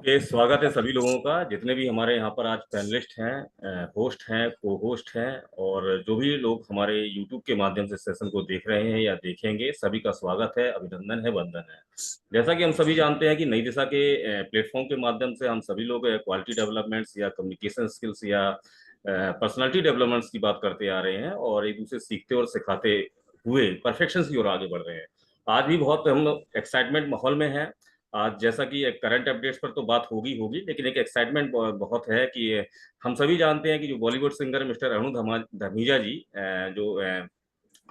Okay, स्वागत है सभी लोगों का, जितने भी हमारे यहाँ पर आज पैनलिस्ट हैं, होस्ट हैं, को होस्ट हैं, और जो भी लोग हमारे यूट्यूब के माध्यम से सेशन को देख रहे हैं या देखेंगे, सभी का स्वागत है, अभिनंदन है, वंदन है। जैसा कि हम सभी जानते हैं कि नई दिशा के प्लेटफॉर्म के माध्यम से हम सभी लोग क्वालिटी डेवलपमेंट्स या कम्युनिकेशन स्किल्स या पर्सनालिटी डेवलपमेंट्स की बात करते आ रहे हैं और एक दूसरे सीखते और सिखाते हुए परफेक्शन की ओर आगे बढ़ रहे हैं। आज भी बहुत हम एक्साइटमेंट माहौल में हैं। आज जैसा कि एक करंट अपडेट्स पर तो बात होगी होगी, लेकिन एक एक्साइटमेंट बहुत है कि हम सभी जानते हैं कि जो बॉलीवुड सिंगर मिस्टर अरुण धमीजा जी, जो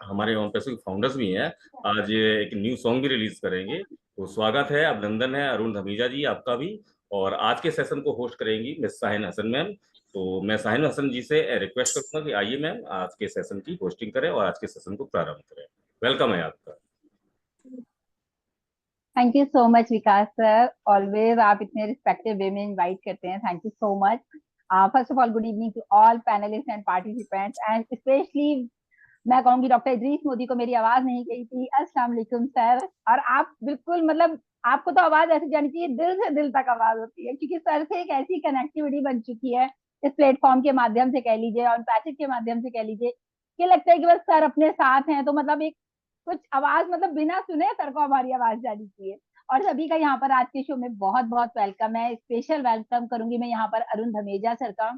हमारे ऑन पैसे फाउंडर्स भी हैं, आज एक न्यू सॉन्ग भी रिलीज करेंगे। तो स्वागत है, अभिनंदन है अरुण धमीजा जी आपका भी। और आज के सेशन को होस्ट करेंगी मिस साहिन हसन मैम। तो मैं साहिन हसन जी से रिक्वेस्ट करूंगा कि आइए मैम, आज के सेशन की होस्टिंग करें और आज के सेशन को प्रारंभ करें। वेलकम है आपका। Thank you so much Vikas sir. Always आप इतने रिस्पेक्टिव वे में इनवाइट करते हैं। Thank you so much. First of all good evening to all panellist and participants and specially मैं कहूंगी डॉक्टर इदरीस मोदी को मेरी आवाज नहीं गई थी। अस्सलाम वालेकुम सर। और आप बिल्कुल मतलब आपको तो आवाज ऐसी जानी चाहिए, दिल से दिल तक आवाज होती है, क्योंकि सर से एक ऐसी कनेक्टिविटी बन चुकी है इस प्लेटफॉर्म के माध्यम से कह लीजिए और पैसेज के माध्यम से कह लीजिए कि लगता है कि बस सर अपने साथ हैं। तो मतलब एक कुछ आवाज मतलब बिना सुने सर को हमारी आवाज जानी चाहिए। और सभी का यहाँ पर आज के शो में बहुत बहुत वेलकम है। स्पेशल वेलकम करूंगी मैं यहाँ पर अरुण धमेजा सर का,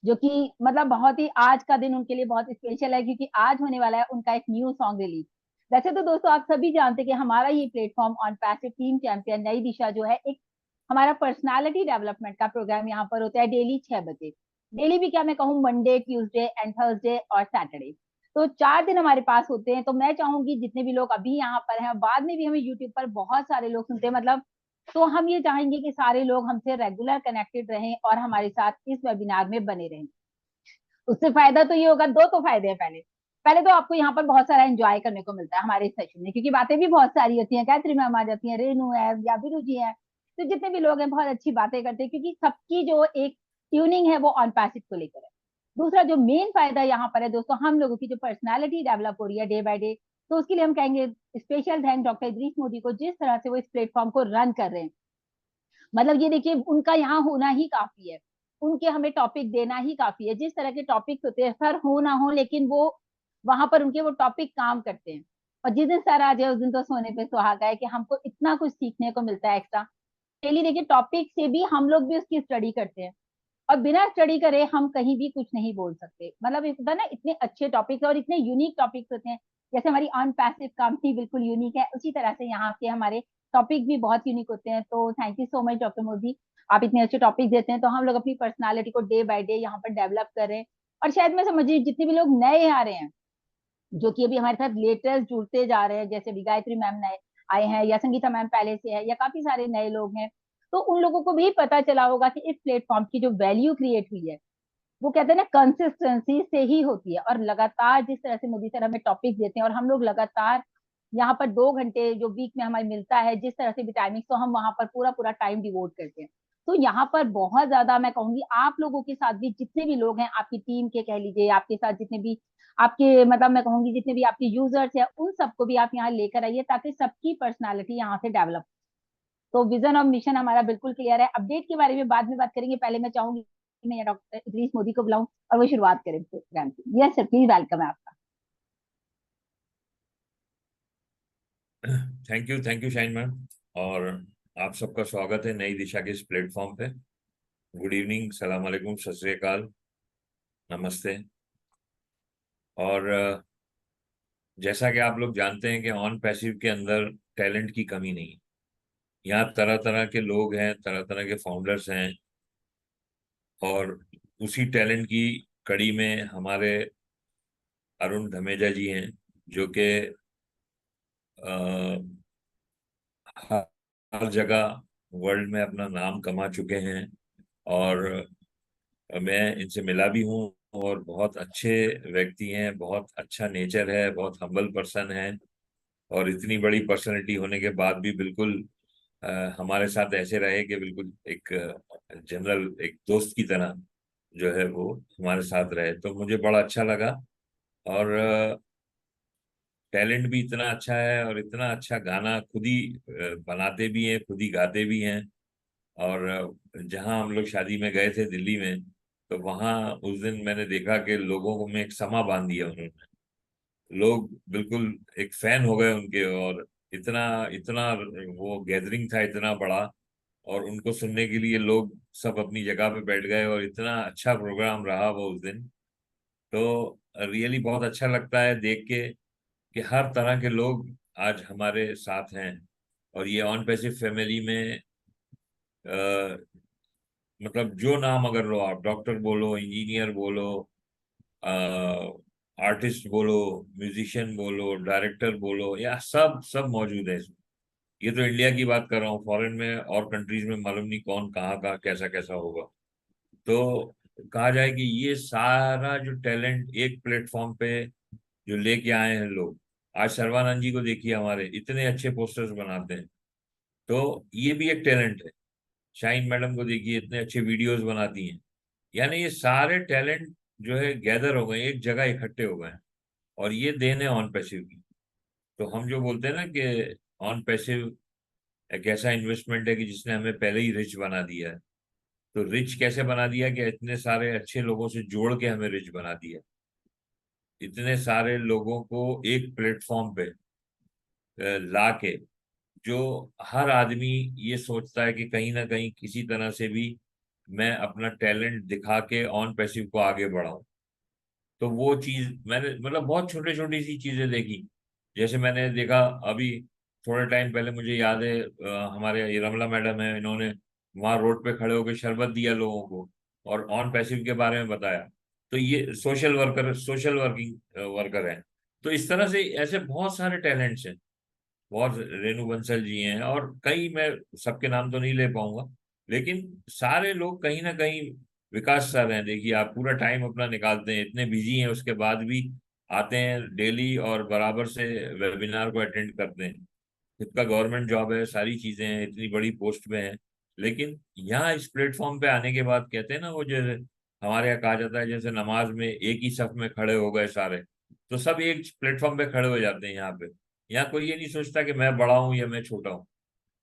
जो कि मतलब बहुत ही आज का दिन उनके लिए बहुत स्पेशल है, क्योंकि आज होने वाला है उनका एक न्यू सॉन्ग रिलीज। वैसे तो दोस्तों आप सभी जानते हैं कि हमारा ये platform on passive team champion नई दिशा जो है एक हमारा पर्सनालिटी डेवलपमेंट का प्रोग्राम यहाँ पर होता है डेली 6 बजे। डेली भी क्या मैं कहूँ, मंडे ट्यूसडे एंड थर्सडे और सैटरडे। तो 4 दिन हमारे पास होते हैं। तो मैं चाहूंगी जितने भी लोग अभी यहाँ पर हैं, बाद में भी हमें यूट्यूब पर बहुत सारे लोग सुनते हैं मतलब, तो हम ये चाहेंगे कि सारे लोग हमसे रेगुलर कनेक्टेड रहें और हमारे साथ इस वेबिनार में बने रहें। उससे फायदा तो ये होगा, दो तो फायदे हैं। पहले पहले तो आपको यहाँ पर बहुत सारा एंजॉय करने को मिलता है हमारे सेशन में, क्योंकि बातें भी बहुत सारी होती हैं। गायत्री मैम आ जाती है, रेनू है या बिरू जी है, तो जितने भी लोग हैं बहुत अच्छी बातें करते हैं, क्योंकि सबकी जो एक ट्यूनिंग है वो ऑन पैसिव को लेकर है। दूसरा जो मेन फायदा यहाँ पर है दोस्तों, हम लोगों की जो पर्सनैलिटी डेवलप हो रही है डे बाय डे, तो उसके लिए हम कहेंगे special thank doctor Idris Modi को, जिस तरह से वो इस प्लेटफॉर्म को रन कर रहे हैं। मतलब ये देखिए उनका यहाँ होना ही काफी है, उनके हमें टॉपिक देना ही काफी है। जिस तरह के टॉपिक्स होते हैं, सर हो ना हो, लेकिन वो वहां पर उनके वो टॉपिक काम करते हैं। और जिस दिन सर आ जाए उस दिन तो सोने पे सुहागा है कि हमको इतना कुछ सीखने को मिलता है एक्स्ट्रा। डेली देखिए टॉपिक से भी हम लोग भी उसकी स्टडी करते हैं, और बिना स्टडी करे हम कहीं भी कुछ नहीं बोल सकते। मतलब एक होता है ना, इतने अच्छे टॉपिक्स और इतने यूनिक टॉपिक्स होते हैं। जैसे हमारी अनपैसिव कंपनी बिल्कुल यूनिक है, उसी तरह से यहाँ के हमारे टॉपिक भी बहुत यूनिक होते हैं। तो thank you so much doctor Modi, आप इतने अच्छे टॉपिक देते हैं। तो हम लोग अपनी पर्सनालिटी को डे बाय डे यहाँ पर डेवलप कर रहे हैं। और शायद मैं समझिए जितने भी लोग नए आ रहे हैं, जो कि अभी हमारे साथ लेटेस्ट जुड़ते जा रहे हैं, जैसे अभी गायत्री मैम नए आए हैं या संगीता मैम पहले से है या काफी सारे नए लोग हैं, तो उन लोगों को भी पता चला होगा कि इस प्लेटफॉर्म की जो वैल्यू क्रिएट हुई है, वो कहते हैं ना कंसिस्टेंसी से ही होती है। और लगातार जिस तरह से मोदी सर हमें टॉपिक देते हैं और हम लोग लगातार यहाँ पर 2 घंटे जो वीक में हमें मिलता है, जिस तरह से भी टाइमिंग, तो हम वहां पर पूरा पूरा टाइम डिवोट करते हैं। तो यहाँ पर बहुत ज्यादा मैं कहूंगी आप लोगों के साथ भी जितने भी लोग हैं आपकी टीम के कह लीजिए, आपके साथ जितने भी आपके मतलब मैं कहूंगी जितने भी आपके यूजर्स हैं, उन सबको भी आप यहाँ लेकर आइए ताकि सबकी पर्सनालिटी यहाँ से डेवलप। तो विजन और मिशन हमारा बिल्कुल क्लियर है। अपडेट के बारे में बाद में बात करेंगे, पहले मैं चाहूंगी कि मैं डॉक्टर इदरीस मोदी को बुलाऊं और वो शुरुआत करें प्रोग्राम की। यस सर, प्लीज वेलकम है आपका। Thank you shine ma'am. और आप सबका स्वागत है नई दिशा के इस प्लेटफॉर्म पे। गुड इवनिंग, सलाम अलैकुम, सत श्री अकाल, नमस्ते। और जैसा कि आप लोग जानते हैं कि ऑन पैसिव के अंदर टैलेंट की कमी नहीं है। यहाँ तरह तरह के लोग हैं, तरह तरह के फाउंडर्स हैं, और उसी टैलेंट की कड़ी में हमारे अरुण धमेजा जी हैं, जो कि हर हर जगह वर्ल्ड में अपना नाम कमा चुके हैं। और मैं इनसे मिला भी हूँ, और बहुत अच्छे व्यक्ति हैं, बहुत अच्छा नेचर है, बहुत हम्बल पर्सन है। और इतनी बड़ी पर्सनैलिटी होने के बाद भी बिल्कुल हमारे साथ ऐसे रहे कि बिल्कुल एक जनरल एक दोस्त की तरह जो है वो हमारे साथ रहे, तो मुझे बड़ा अच्छा लगा। और टैलेंट भी इतना अच्छा है, और इतना अच्छा गाना खुद ही बनाते भी हैं, खुद ही गाते भी हैं। और जहाँ हम लोग शादी में गए थे दिल्ली में, तो वहाँ उस दिन मैंने देखा कि लोगों को में एक समा बांध दिया उन्होंने। लोग बिल्कुल एक फैन हो गए उनके, और इतना इतना वो गैदरिंग था इतना बड़ा, और उनको सुनने के लिए लोग सब अपनी जगह पे बैठ गए, और इतना अच्छा प्रोग्राम रहा वो उस दिन। तो रियली बहुत अच्छा लगता है देख के कि हर तरह के लोग आज हमारे साथ हैं। और ये ऑन पैसिव फैमिली में अ, मतलब जो नाम अगर लो आप, डॉक्टर बोलो, इंजीनियर बोलो, आर्टिस्ट बोलो, म्यूजिशियन बोलो, डायरेक्टर बोलो, या सब सब मौजूद है इसमें। ये तो इंडिया की बात कर रहा हूँ, फॉरेन में और कंट्रीज में मालूम नहीं कौन कहाँ का कैसा कैसा होगा। तो कहा जाए कि ये सारा जो टैलेंट एक प्लेटफॉर्म पे जो लेके आए हैं लोग। आज सर्वानंद जी को देखिए, हमारे इतने अच्छे पोस्टर्स बनाते हैं, तो ये भी एक टैलेंट है। शाइन मैडम को देखिए, इतने अच्छे वीडियोस बनाती हैं। यानी ये सारे टैलेंट जो है गैदर हो गए, एक जगह इकट्ठे हो गए हैं, और ये देन है ऑन पैसिव की। तो हम जो बोलते हैं ना कि ऑन पैसिव एक ऐसा इन्वेस्टमेंट है कि जिसने हमें पहले ही रिच बना दिया है। तो रिच कैसे बना दिया कि इतने सारे अच्छे लोगों से जोड़ के हमें रिच बना दिया। इतने सारे लोगों को एक प्लेटफॉर्म पे ला के, जो हर आदमी ये सोचता है कि कहीं ना कहीं किसी तरह से भी मैं अपना टैलेंट दिखा के ऑन पैसिव को आगे बढ़ाऊं। तो वो चीज मैंने मतलब बहुत छोटे छोटी सी चीजें देखी। जैसे मैंने देखा अभी थोड़े टाइम पहले, मुझे याद है हमारे ये रमला मैडम है, इन्होंने वहां रोड पे खड़े होकर शरबत दिया लोगों को, और ऑन पैसिव के बारे में बताया। तो ये social worker, social working worker है। तो इस तरह से ऐसे बहुत सारे टैलेंट्स हैं। बहुत, रेणु बंसल जी हैं, और कई, मैं सबके नाम तो नहीं ले पाऊंगा, लेकिन सारे लोग कहीं ना कहीं। विकास सर हैं, देखिए आप पूरा टाइम अपना निकालते हैं, इतने बिजी हैं, उसके बाद भी आते हैं डेली और बराबर से वेबिनार को अटेंड करते हैं। खुद का गवर्नमेंट जॉब है, सारी चीजें हैं, इतनी बड़ी पोस्ट पे हैं, लेकिन यहाँ इस प्लेटफॉर्म पे आने के बाद कहते हैं ना, वो जैसे हमारे यहाँ कहा जाता है, जैसे नमाज में एक ही सफ में खड़े हो गए सारे, तो सब एक प्लेटफॉर्म पे खड़े हो जाते हैं यहाँ पे। यहाँ कोई ये नहीं सोचता कि मैं बड़ा हूँ या मैं छोटा हूँ।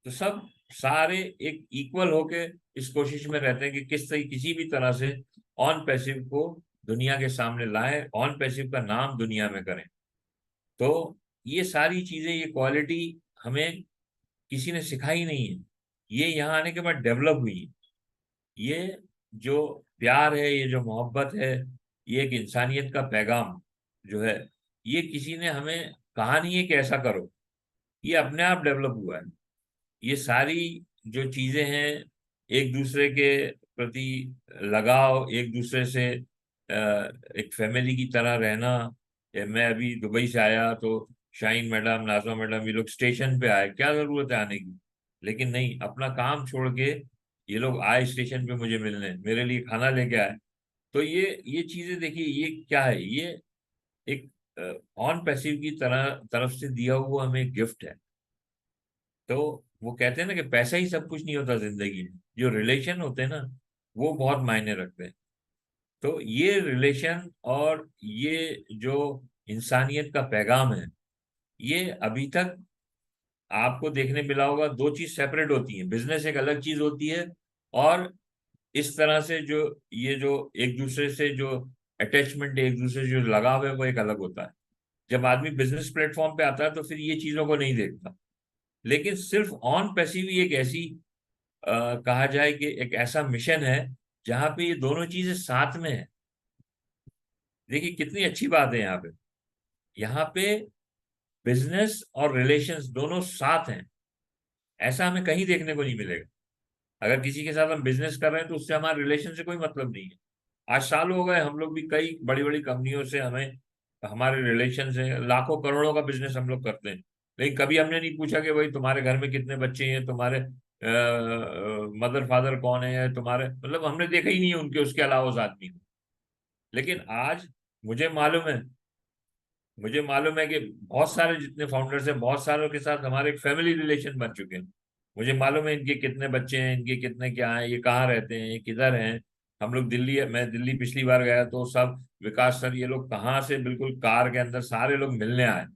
तो सब सारे एक इक्वल होके इस कोशिश में रहते हैं कि किसी भी तरह से ऑन पैसिव को दुनिया के सामने लाएं, ऑन पैसिव का नाम दुनिया में करें। तो ये सारी चीजें, ये क्वालिटी हमें किसी ने सिखाई नहीं है, ये यहाँ आने के बाद डेवलप हुई है। ये जो प्यार है, ये जो मोहब्बत है, ये एक इंसानियत का पैगाम जो है, ये किसी ने हमें कहा नहीं है कि ऐसा करो, ये अपने आप डेवलप हुआ है। ये सारी जो चीजें हैं, एक दूसरे के प्रति लगाव, एक दूसरे से एक फैमिली की तरह रहना। मैं अभी दुबई से आया तो शाइन मैडम, नाजमा मैडम, ये लोग स्टेशन पे आए, क्या जरूरत है आने की, लेकिन नहीं, अपना काम छोड़ के ये लोग आए स्टेशन पे मुझे मिलने, मेरे लिए खाना लेके आए। तो ये चीजें देखिए, ये क्या है, ये एक ऑन पैसिव की तरफ से दिया हुआ हमें गिफ्ट है। तो वो कहते हैं ना कि पैसा ही सब कुछ नहीं होता जिंदगी में, जो रिलेशन होते हैं ना, वो बहुत मायने रखते हैं। तो ये रिलेशन और ये जो इंसानियत का पैगाम है, ये अभी तक आपको देखने मिला होगा। दो चीज सेपरेट होती है, बिजनेस एक अलग चीज होती है, और इस तरह से जो ये जो एक दूसरे से जो अटैचमेंट है, एक दूसरे से जो लगाव है, वो एक अलग होता है। जब आदमी बिजनेस प्लेटफॉर्म पे आता है तो फिर ये चीजों को नहीं देखता। लेकिन सिर्फ ऑन पैसिव ही एक ऐसी कहा जाए कि एक ऐसा मिशन है जहां पे ये दोनों चीजें साथ में है। देखिए कितनी अच्छी बात है, यहाँ पे बिजनेस और रिलेशंस दोनों साथ हैं। ऐसा हमें कहीं देखने को नहीं मिलेगा। अगर किसी के साथ हम बिजनेस कर रहे हैं तो उससे हमारे रिलेशन से कोई मतलब नहीं है। आज साल हो गए, हम लोग भी कई बड़ी बड़ी कंपनियों से हमें हमारे रिलेशन है, लाखों करोड़ों का बिजनेस हम लोग करते हैं, लेकिन कभी हमने नहीं पूछा कि भाई तुम्हारे घर में कितने बच्चे हैं, तुम्हारे मदर फादर कौन है, तुम्हारे मतलब हमने देखा ही नहीं है उनके, उसके अलावा उस आदमी को। लेकिन आज मुझे मालूम है मुझे मालूम है कि बहुत सारे जितने फाउंडर्स हैं, बहुत सारों के साथ हमारे एक फैमिली रिलेशन बन चुके हैं। मुझे मालूम है इनके कितने बच्चे हैं, इनके कितने क्या हैं, ये कहाँ रहते हैं, ये किधर हैं। हम लोग दिल्ली, मैं दिल्ली पिछली बार गया तो सब विकास सर, ये लोग कहाँ से बिल्कुल कार के अंदर सारे लोग मिलने आए।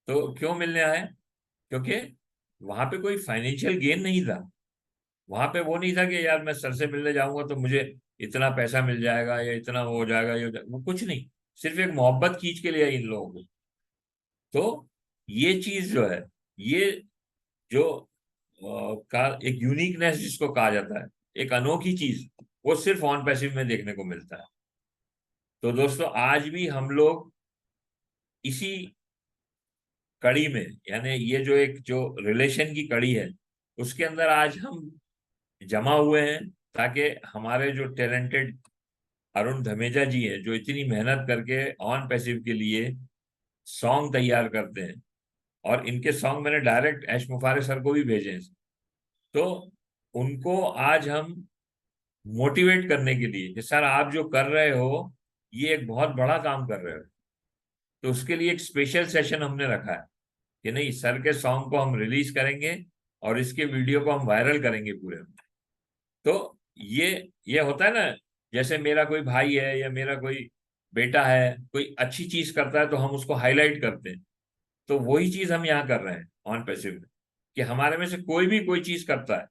तो क्यों मिलने आए? क्योंकि वहां पे कोई फाइनेंशियल गेन नहीं था। वहां पे वो नहीं था कि यार मैं सर से मिलने जाऊंगा तो मुझे इतना पैसा मिल जाएगा या इतना वो हो जाएगा, ये हो जाएगा, वो कुछ नहीं। सिर्फ एक मोहब्बत खींच के लिए इन लोगों को। तो ये चीज जो है, ये जो का एक यूनिकनेस जिसको कहा जाता है, एक अनोखी चीज, वो सिर्फ ऑन पैसिव में देखने को मिलता है। तो दोस्तों आज भी हम लोग इसी कड़ी में, यानी ये जो एक जो रिलेशन की कड़ी है, उसके अंदर आज हम जमा हुए हैं, ताकि हमारे जो टैलेंटेड अरुण धमेजा जी हैं, जो इतनी मेहनत करके ऑन पैसिव के लिए सॉन्ग तैयार करते हैं, और इनके सॉन्ग मैंने डायरेक्ट ऐश मुफारे सर को भी भेजे हैं, तो उनको आज हम मोटिवेट करने के लिए कि सर आप जो कर रहे हो ये एक बहुत बड़ा काम कर रहे हो, तो उसके लिए एक स्पेशल सेशन हमने रखा है कि नहीं, सर के सॉन्ग को हम रिलीज करेंगे और इसके वीडियो को हम वायरल करेंगे पूरे में। तो ये होता है ना, जैसे मेरा कोई भाई है या मेरा कोई बेटा है, कोई अच्छी चीज करता है तो हम उसको हाईलाइट करते हैं। तो वही चीज हम यहाँ कर रहे हैं ऑन पैसिव में, कि हमारे में से कोई भी कोई चीज करता है।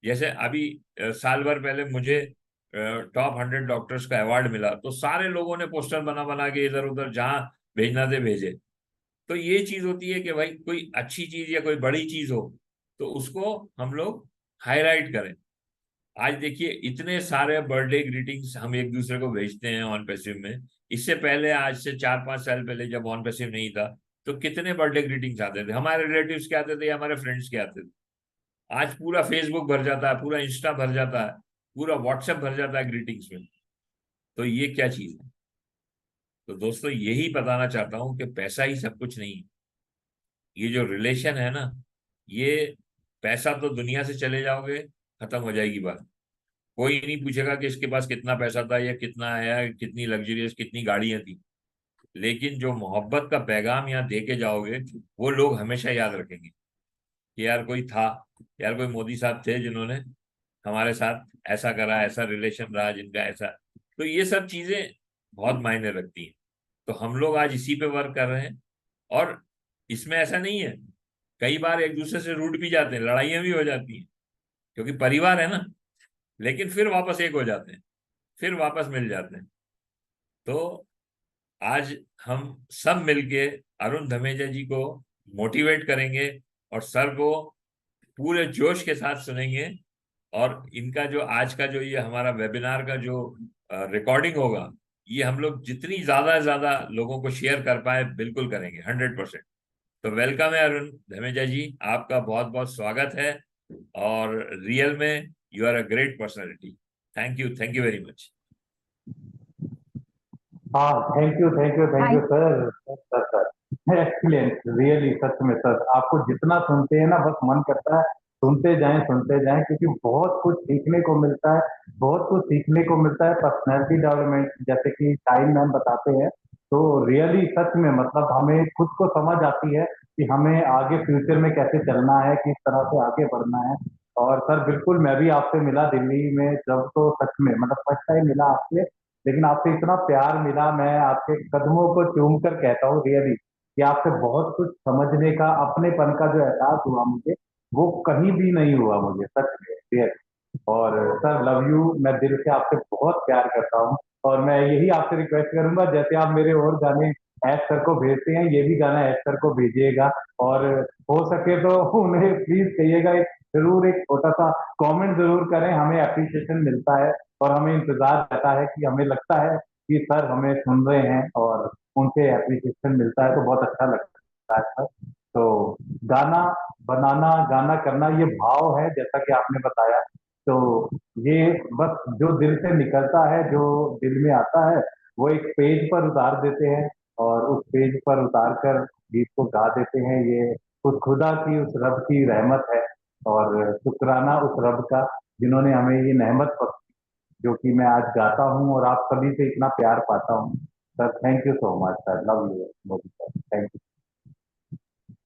जैसे अभी साल भर पहले मुझे टॉप 100 डॉक्टर्स का अवार्ड मिला, तो सारे लोगों ने पोस्टर बना बना के इधर उधर जहां भेजना थे भेजे। तो ये चीज होती है कि भाई कोई अच्छी चीज या कोई बड़ी चीज हो तो उसको हम लोग हाईलाइट करें। आज देखिए इतने सारे बर्थडे ग्रीटिंग्स हम एक दूसरे को भेजते हैं ऑन पैसिव में। इससे पहले, आज से 4-5 साल पहले जब ऑन पैसिव नहीं था, तो कितने बर्थडे ग्रीटिंग्स आते थे, हमारे रिलेटिव्स के आते थे या हमारे फ्रेंड्स के आते थे। आज पूरा फेसबुक भर जाता है, पूरा इंस्टा भर जाता है, पूरा व्हाट्सएप भर जाता है ग्रीटिंग्स में। तो ये क्या चीज है? तो दोस्तों यही बताना चाहता हूं कि पैसा ही सब कुछ नहीं है। ये जो रिलेशन है ना, ये पैसा तो दुनिया से चले जाओगे खत्म हो जाएगी बात, कोई नहीं पूछेगा कि इसके पास कितना पैसा था या कितना आया, कितनी लग्जरियस, कितनी गाड़ियां थी। लेकिन जो मोहब्बत का पैगाम यहाँ दे के जाओगे, वो लोग हमेशा याद रखेंगे कि यार कोई था, यार कोई मोदी साहब थे जिन्होंने हमारे साथ ऐसा करा, ऐसा रिलेशन रहा जिनका ऐसा। तो ये सब चीजें बहुत मायने रखती हैं। तो हम लोग आज इसी पे वर्क कर रहे हैं। और इसमें ऐसा नहीं है, कई बार एक दूसरे से रूठ भी जाते हैं, लड़ाइयां भी हो जाती हैं, क्योंकि परिवार है ना। लेकिन फिर वापस एक हो जाते हैं, फिर वापस मिल जाते हैं। तो आज हम सब मिलके अरुण धमेजा जी को मोटिवेट करेंगे, और सर को पूरे जोश के साथ सुनेंगे। और इनका जो आज का जो ये हमारा वेबिनार का जो रिकॉर्डिंग होगा, ये हम लोग जितनी ज्यादा से ज्यादा लोगों को शेयर कर पाए बिल्कुल करेंगे 100%। तो वेलकम है अरुण धमेजा जी, आपका बहुत बहुत स्वागत है। और रियल में you are a great personality. Thank you very much. हाँ, thank you Thank sir. Sir sir excellent, really सच में सर, आपको जितना सुनते हैं ना बस मन करता है सुनते जाएं, क्योंकि बहुत कुछ सीखने को मिलता है। बहुत कुछ सीखने को मिलता है पर्सनैलिटी डेवलपमेंट, जैसे कि टाइम मैम बताते हैं। तो रियली सच में मतलब हमें खुद को समझ आती है कि हमें आगे फ्यूचर में कैसे चलना है, किस तरह से आगे बढ़ना है। और सर बिल्कुल, मैं भी आपसे मिला दिल्ली में जब, तो सच में मतलब फर्स्ट टाइम मिला आपसे, लेकिन आपसे इतना प्यार मिला, मैं आपके कदमों को चूम कर कहता हूँ रियली कि आपसे बहुत कुछ समझने का, अपनेपन का जो एहसास हुआ मुझे, वो कहीं भी नहीं हुआ मुझे, सच में रियली। और सर लव यू, मैं दिल से आपसे बहुत प्यार करता हूँ। और मैं यही आपसे रिक्वेस्ट करूंगा, जैसे आप मेरे और गाने ऐश सर को भेजते हैं, ये भी गाना ऐश सर को भेजिएगा। और हो सके तो उन्हें प्लीज कहिएगा, जरूर एक छोटा सा कमेंट जरूर करें, हमें अप्रिसिएशन मिलता है और हमें इंतजार रहता है कि हमें लगता है कि सर हमें सुन रहे हैं और उनसे अप्रिसिएशन मिलता है तो बहुत अच्छा लगता है सर। तो गाना बनाना, गाना करना, ये भाव है जैसा कि आपने बताया। तो ये बस जो दिल से निकलता है, जो दिल में आता है, वो एक पेज पर उतार देते हैं, और उस पेज पर उतार कर गीत को गा देते हैं। ये उस खुदा की, उस रब की रहमत है। और शुक्राना उस रब का जिन्होंने हमें ये नेमत बख्शी, जो कि मैं आज गाता हूँ और आप सभी से इतना प्यार पाता हूँ। Sir thank you so much sir, love you Modi sir, thank you.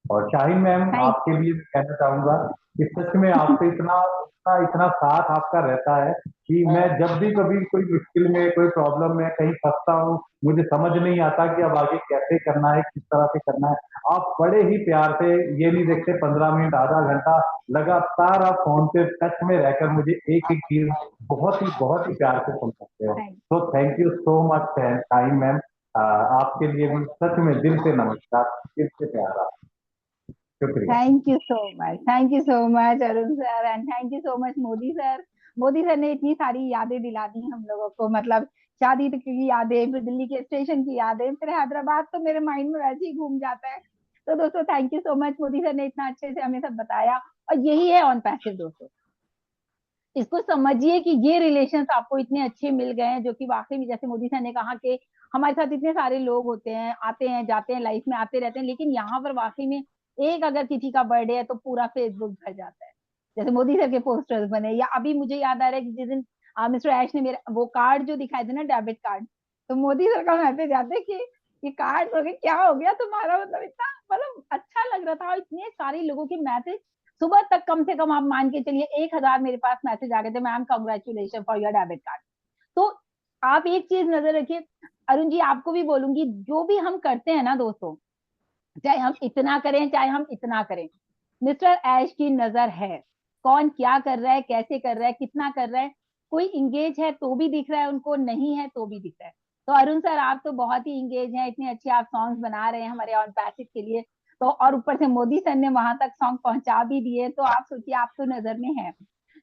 और शाहीन मैम, thank आपके लिए मैं कहना चाहूंगा कि सच में आपसे इतना इतना इतना साथ आपका रहता है कि मैं जब भी कभी कोई मुश्किल में, कोई प्रॉब्लम में कहीं फंसता हूँ, मुझे समझ नहीं आता कि अब आगे कैसे करना है, किस तरह से करना है, आप बड़े ही प्यार से, ये नहीं देखते 15 मिनट आधा घंटा, लगातार आप फोन पे टच में रहकर मुझे एक एक चीज बहुत ही प्यार से सुन सकते हो। तो thank you so much time ma'am, आपके लिए मुझे सच में दिल से नमस्कार, दिल से प्यार, आप शुक्रिया। Thank you so much Arun sir, and thank you so much Modi sir. Modi sir ने इतनी सारी यादें दिला दी हम लोगों को, मतलब शादी की यादें, फिर दिल्ली के स्टेशन की यादें, फिर हैदराबाद तो मेरे माइंड में वैसे ही घूम जाता है। तो दोस्तों thank you so much, Modi sir ने इतना अच्छे से हमें सब बताया, और यही है ऑन पैसिव दोस्तों। इसको समझिए कि ये रिलेशंस आपको इतने अच्छे मिल गए हैं, जो कि वाकई में जैसे मोदी सर ने कहा कि हमारे साथ इतने सारे लोग होते हैं, आते हैं जाते हैं, लाइफ में आते रहते हैं, लेकिन यहाँ पर वाकई में एक अगर किसी का बर्थडे है तो पूरा फेसबुक भर जाता है। जैसे मोदी सर के पोस्टर्स बने, या अभी मुझे याद आ रहा है कि जिस दिन मिस्टर ऐश ने मेरा वो कार्ड जो दिखाए थे ना, डेबिट कार्ड, तो मोदी सर का मैसेज आता है कि ये कार्ड हो गया, क्या हो गया तुम्हारा, मतलब इतना मतलब अच्छा लग रहा था। इतने सारे लोगों के मैसेज, सुबह तक कम से कम आप मान के चलिए 1000 मेरे पास मैसेज आ गए थे, ma'am congratulation for your debit card. तो आप एक चीज नजर रखिए, अरुण जी आपको भी बोलूंगी, जो भी हम करते हैं ना दोस्तों, चाहे हम इतना करें चाहे हम इतना करें, मिस्टर ऐश की नजर है, कौन क्या कर रहा है, कैसे कर रहा है, कितना कर रहा है। कोई इंगेज है तो भी दिख रहा है उनको, नहीं है तो भी दिख रहा है। तो अरुण सर आप तो बहुत ही इंगेज हैं, इतने अच्छे आप सॉन्ग्स बना रहे हैं हमारे ऑन पैसेज के लिए, तो और ऊपर से मोदी सर ने वहां तक सॉन्ग पहुंचा भी दिए, तो आप सोचिए आप तो नजर में है।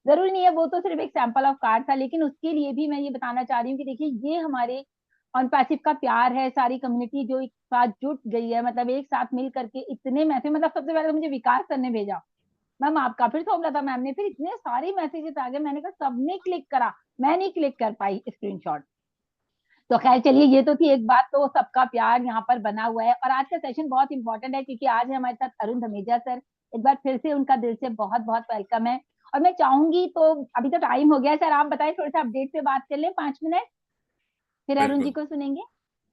जरूरी नहीं है, वो तो सिर्फ एक सैंपल ऑफ कार्ड था, लेकिन उसके लिए भी मैं ये बताना चाह रही हूँ कि देखिए ये हमारे ऑन पैसिव का प्यार है, सारी कम्युनिटी जो एक साथ जुट गई है, मतलब एक साथ मिल करके इतने मैसेज, मतलब सबसे पहले तो मुझे विकास सर ने भेजा, मैम आपका, फिर सोमला था मैम ने, फिर इतने सारे मैसेजेस आ गए, मैंने कहा सबने क्लिक करा, मैं नहीं क्लिक कर पाई स्क्रीनशॉट। तो खैर चलिए, ये तो थी एक बात, तो सबका प्यार यहाँ पर बना हुआ है, और आज का सेशन बहुत इंपॉर्टेंट है क्योंकि आज है हमारे साथ अरुण धमीजा सर। एक बार फिर से उनका दिल से बहुत बहुत वेलकम है। और मैं चाहूंगी, तो अभी तो टाइम हो गया है सर, आप बताएं थोड़ा सा अपडेट पे बात कर ले 5 मिनट, फिर अरुण जी बिल्कुल। को सुनेंगे।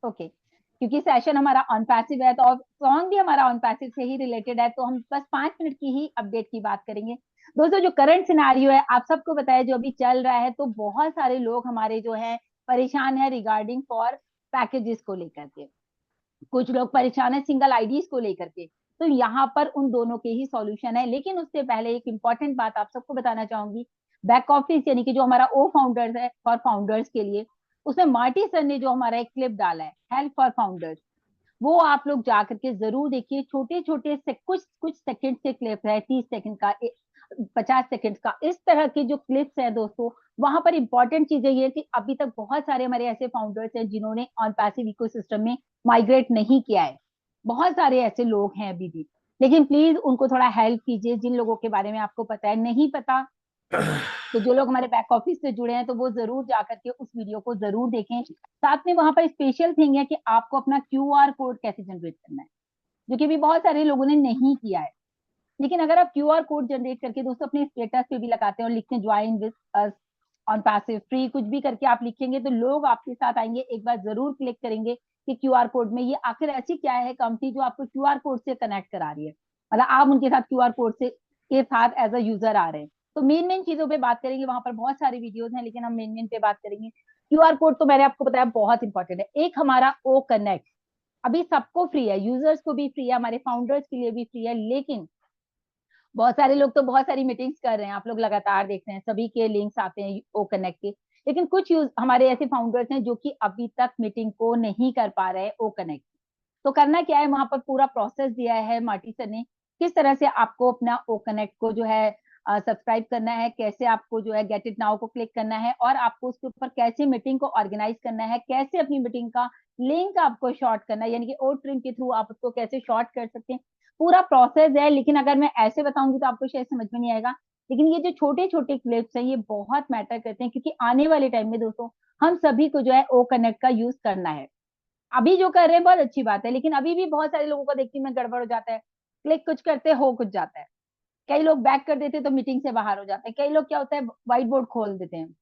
ओके, क्योंकि सेशन हमारा ऑन पैसिव है, तो और सॉन्ग भी हमारा ऑन पैसिव से ही रिलेटेड है, तो हम बस 5 मिनट की ही अपडेट की बात करेंगे। दोस्तों जो करंट सिनारियो है आप सबको बताया, जो अभी चल रहा है, तो बहुत सारे लोग हमारे जो है परेशान है रिगार्डिंग फॉर पैकेजेस को लेकर के, कुछ लोग परेशान है सिंगल आईडीज को लेकर के, तो यहाँ पर उन दोनों के ही सॉल्यूशन है। लेकिन उससे पहले एक इंपॉर्टेंट बात आप सबको बताना चाहूंगी, बैक ऑफिस यानी कि जो हमारा ओ फाउंडर्स है फॉर फाउंडर्स के लिए, उसमें मार्टी सर ने जो हमारा एक क्लिप डाला है हेल्प फॉर फाउंडर्स, वो आप लोग जा करके जरूर देखिए। छोटे छोटे से कुछ कुछ सेकंड के क्लिप है, 30 सेकंड का, 50 सेकंड का, इस तरह के जो क्लिप्स है दोस्तों, वहां पर इंपॉर्टेंट चीजें ये कि अभी तक बहुत सारे हमारे ऐसे फाउंडर्स हैं जिन्होंने ऑन पैसिव इकोसिस्टम में माइग्रेट नहीं किया है, बहुत सारे ऐसे लोग हैं अभी भी। लेकिन प्लीज उनको थोड़ा हेल्प कीजिए, जिन लोगों के बारे में आपको पता है, नहीं पता तो जो लोग हमारे बैक ऑफिस से जुड़े हैं तो वो जरूर जाकर के उस वीडियो को जरूर देखें। साथ में वहां पर स्पेशल थिंग है कि आपको अपना क्यूआर कोड कैसे जनरेट करना है, जो कि भी बहुत सारे लोगों ने नहीं किया है। लेकिन अगर आप क्यूआर कोड जनरेट करके दोस्तों अपने स्टेटस पे भी लगाते हैं और लिखते हैं join with us on passive free, कुछ भी करके आप लिखेंगे, तो लोग आपके साथ आएंगे, एक बार जरूर क्लिक करेंगे कि क्यूआर कोड में ये आखिर ऐसी क्या है कंपनी जो आपको क्यूआर कोड से कनेक्ट करा रही है, मतलब आप उनके साथ क्यूआर कोड से के साथ एज अ यूजर आ रहे हैं। तो मेन मेन चीजों पे बात करेंगे, वहां पर बहुत सारी वीडियोस हैं, लेकिन हम मेन मेन पे बात करेंगे। क्यूआर कोड तो मैंने आपको बताया बहुत इंपॉर्टेंट है। एक हमारा ओ कनेक्ट अभी सबको फ्री है, यूजर्स को भी फ्री है, हमारे फाउंडर्स के लिए भी फ्री है, लेकिन बहुत सारे लोग तो बहुत सारी मीटिंग्स कर रहे हैं, आप लोग लगातार देख रहे हैं, सभी के लिंक्स आते हैं ओ कनेक्ट के, लेकिन कुछ हमारे ऐसे फाउंडर्स हैं जो कि अभी तक मीटिंग को नहीं कर पा रहे हैं ओ कनेक्ट। तो करना क्या है, वहां पर पूरा प्रोसेस दिया है मार्टी सर ने, किस तरह से आपको अपना ओ कनेक्ट को जो है सब्सक्राइब करना है, कैसे आपको जो है गेट इट नाउ को क्लिक करना है, और आपको उसके ऊपर कैसे मीटिंग को ऑर्गेनाइज करना है, कैसे अपनी मीटिंग का लिंक आपको शॉर्ट करना है, यानी कि ओ ट्रिम के थ्रू आप उसको कैसे शॉर्ट कर सकते हैं, पूरा प्रोसेस है। लेकिन अगर मैं ऐसे बताऊंगी तो आपको शायद समझ में नहीं आएगा, लेकिन ये जो छोटे छोटे क्लिप्स हैं ये बहुत मैटर करते हैं, क्योंकि आने वाले टाइम में दोस्तों हम सभी को जो है ओ कनेक्ट का यूज करना है। अभी जो कर रहे हैं बहुत अच्छी बात है, लेकिन अभी भी बहुत सारे लोगों को देखती मैं गड़बड़ हो जाता है, क्लिक कुछ करते हो कुछ जाता है, कई लोग बैक कर देते तो मीटिंग से बाहर हो जाते हैं, कई लोग क्या होता है व्हाइट बोर्ड खोल देते हैं।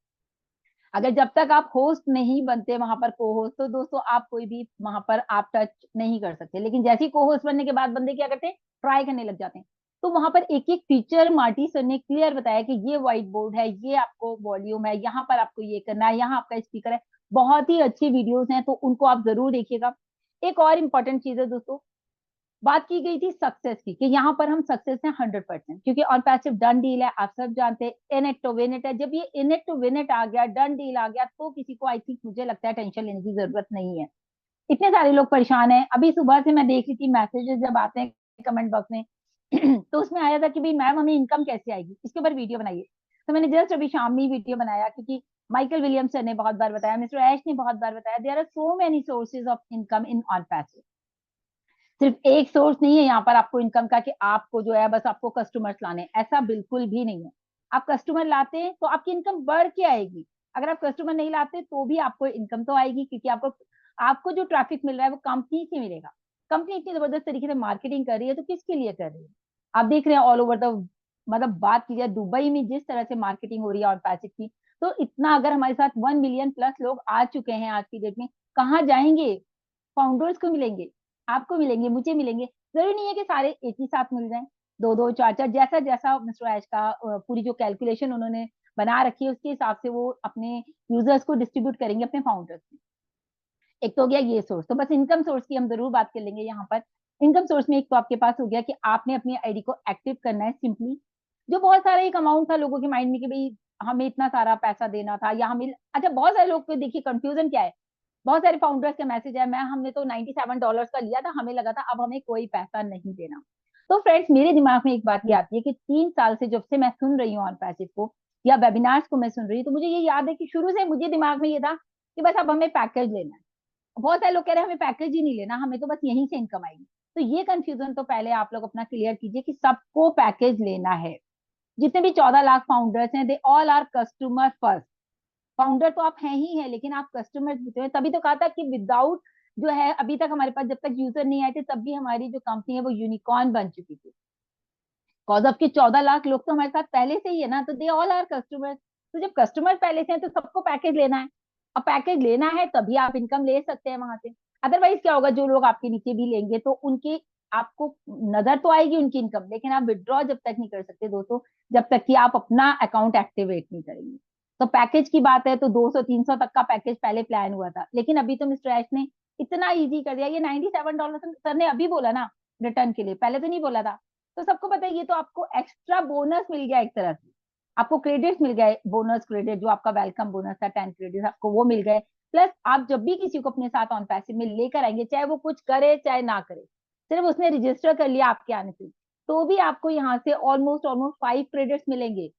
अगर जब तक आप होस्ट नहीं बनते वहां पर को होस्ट, तो दोस्तों आप कोई भी वहां पर आप टच नहीं कर सकते, लेकिन जैसे ही को होस्ट बनने के बाद बंदे क्या करते हैं, ट्राई करने लग जाते हैं। तो वहां पर एक एक फीचर मार्टी सर ने क्लियर बताया कि ये व्हाइट बोर्ड है, ये आपको वॉल्यूम है, यहाँ पर आपको ये करना है, यहाँ आपका स्पीकर है। बहुत ही अच्छी वीडियोस हैं, तो उनको आप जरूर देखिएगा। एक और इम्पोर्टेंट चीज है दोस्तों, बात की गई थी सक्सेस की, कि यहाँ पर हम सक्सेस हैं 100%, क्योंकि ऑन पैसिव डन डील है, आप सब जानते हैं। In it to win it है। जब ये in it to win it आ गया, डन डील आ गया, तो किसी को आई थिंक, मुझे लगता है टेंशन लेने की जरूरत नहीं है। इतने सारे लोग परेशान हैं। अभी सुबह से मैं देख रही थी मैसेजेस जब आते हैं कमेंट बॉक्स में तो उसमें आया था कि भाई मैम हमें इनकम कैसे आएगी, इसके ऊपर वीडियो बनाइए। तो मैंने जस्ट अभी शाम में वीडियो बनाया, क्योंकि माइकल विलियमसन ने बहुत बार बताया, मिस्टर ऐश ने बहुत बार बताया, there are so many sources of income in on passive. सिर्फ एक सोर्स नहीं है यहाँ पर आपको इनकम का, कि आपको जो है बस आपको कस्टमर्स लाने, ऐसा बिल्कुल भी नहीं है। आप कस्टमर लाते हैं तो आपकी इनकम बढ़ के आएगी। अगर आप कस्टमर नहीं लाते तो भी आपको इनकम तो आएगी, क्योंकि आपको आपको जो ट्रैफिक मिल रहा है वो कंपनी से मिलेगा। कंपनी इतनी जबरदस्त तरीके से मार्केटिंग कर रही है, तो किसके लिए कर रही है? आप देख रहे हैं ऑल ओवर द, मतलब बात की जाए दुबई में जिस तरह से मार्केटिंग हो रही है और पैसिव की, तो इतना अगर हमारे साथ 1 मिलियन प्लस लोग आ चुके हैं आज की डेट में, कहाँ जाएंगे? फाउंडर्स को मिलेंगे, आपको मिलेंगे, मुझे मिलेंगे। जरूरी नहीं है कि सारे एक ही साथ मिल जाएं, दो दो चार चार, जैसा जैसा मिस्टर ऐश का पूरी जो कैलकुलेशन उन्होंने बना रखी है उसके हिसाब से वो अपने यूजर्स को डिस्ट्रीब्यूट करेंगे, अपने फाउंडर्स में। एक तो हो गया ये सोर्स। तो बस इनकम सोर्स की हम जरूर बात कर लेंगे यहाँ पर। इनकम सोर्स में एक तो आपके पास हो गया कि आपने अपनी आईडी को एक्टिव करना है सिंपली। जो बहुत सारा एक अमाउंट था लोगों के माइंड में कि भाई हमें इतना सारा पैसा देना था, या हमें, अच्छा बहुत सारे लोग को देखिए कंफ्यूजन क्या है, बहुत सारे फाउंडर्स के मैसेज है, मैं हमने तो $97 का लिया था, हमें लगा था अब हमें कोई पैसा नहीं देना। तो फ्रेंड्स मेरे दिमाग में एक बात ये आती है कि 3 साल से जब से मैं सुन रही हूँ ऑन पैसिव को या वेबिनार्स को मैं सुन रही हूँ, तो मुझे ये याद है कि शुरू से मुझे दिमाग में ये था कि बस अब हमें पैकेज लेना है। बहुत सारे लोग कह रहे हैं हमें पैकेज ही नहीं लेना, हमें तो बस यहीं से इनकम आएगी। तो ये कंफ्यूजन तो पहले आप लोग अपना क्लियर कीजिए कि सबको पैकेज लेना है। जितने भी 14 लाख फाउंडर्स हैं, they all are customer first. Founder तो आप हैं ही हैं, लेकिन आप कस्टमर भी हैं। तभी तो कहा था कि विदाउट जो है, अभी तक हमारे पास जब तक यूजर नहीं आए थे, तब भी हमारी जो कंपनी है वो यूनिकॉर्न बन चुकी थी। कॉज ऑफ के 14 लाख लोग तो हमारे साथ पहले से ही है ना, तो दे ऑल आर कस्टमर। तो जब कस्टमर पहले से हैं तो सबको पैकेज लेना है। अब पैकेज लेना है तभी आप इनकम ले सकते हैं वहां से। अदरवाइज क्या होगा, जो लोग आपके नीचे भी लेंगे तो उनकी, आपको नजर तो आएगी उनकी इनकम, लेकिन आप विड्रॉ जब तक नहीं कर सकते दोस्तों, जब तक कि आप अपना अकाउंट एक्टिवेट नहीं करेंगे। तो पैकेज की बात है तो 200-300 तक का पैकेज पहले प्लान हुआ था, लेकिन अभी तो मिस्टर ऐश ने इतना इजी कर दिया। ये $97 सर ने अभी बोला ना रिटर्न के लिए, पहले तो नहीं बोला था। तो सबको पता है, ये तो आपको एक्स्ट्रा बोनस मिल गया एक तरह से। आपको क्रेडिट मिल गए, बोनस क्रेडिट, जो आपका वेलकम बोनस था 10 क्रेडिट, आपको वो मिल गए। प्लस आप जब भी किसी को अपने साथ ऑन पैसिव में लेकर आएंगे, चाहे वो कुछ करे चाहे ना करे, सिर्फ उसने रजिस्टर कर लिया आपके आने से, तो भी आपको यहाँ से ऑलमोस्ट ऑलमोस्ट 5 क्रेडिट्स मिलेंगे।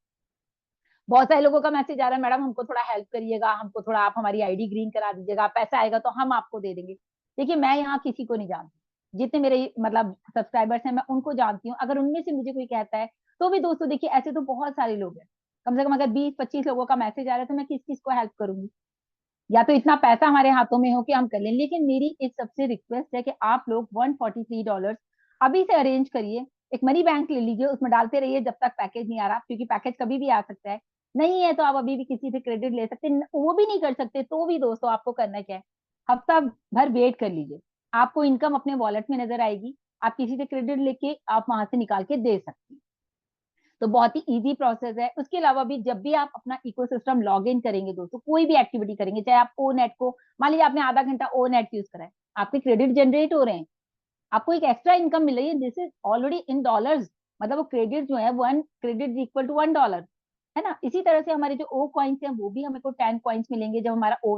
बहुत सारे लोगों का मैसेज आ रहा है, मैडम हमको थोड़ा हेल्प करिएगा, हमको थोड़ा आप हमारी आईडी ग्रीन करा दीजिएगा, पैसा आएगा तो हम आपको दे देंगे। देखिए मैं यहाँ किसी को नहीं जानती, जितने मेरे मतलब सब्सक्राइबर्स हैं मैं उनको जानती हूँ। अगर उनमें से मुझे कोई कहता है तो भी दोस्तों देखिए, ऐसे तो बहुत सारे लोग हैं, कम से कम अगर 20-25 लोगों का मैसेज आ रहा है तो मैं किस किस को हेल्प करूंगी? या तो इतना पैसा हमारे हाथों में हो कि हम कर लें। लेकिन मेरी एक सबसे रिक्वेस्ट है कि आप लोग $143 अभी से अरेंज करिए। एक मनी बैंक ले लीजिए, उसमें डालते रहिए जब तक पैकेज नहीं आ रहा, क्योंकि पैकेज कभी भी आ सकता है। नहीं है तो आप अभी भी किसी से क्रेडिट ले सकते हैं, वो भी नहीं कर सकते तो भी दोस्तों आपको करना क्या है, हफ्ता भर वेट कर लीजिए, आपको इनकम अपने वॉलेट में नजर आएगी। आप किसी से क्रेडिट लेके आप वहां से निकाल के दे सकते हैं। तो बहुत ही इजी प्रोसेस है। उसके अलावा भी जब भी आप अपना इकोसिस्टम लॉग इन करेंगे दोस्तों, कोई भी एक्टिविटी करेंगे, चाहे आप ओ नेट को, मान लीजिए आपने आधा घंटा ओ नेट यूज करा है, आपके क्रेडिट जनरेट हो रहे हैं, आपको एक एक्स्ट्रा इनकम मिल रही है, this is already in dollars. मतलब वो क्रेडिट जो है 1 क्रेडिट इक्वल टू $1, है ना। इसी तरह से हमारे जो ओ कॉइन्स हैं वो भी हमें को 10 कॉइन्स मिलेंगे जब हमारा ओ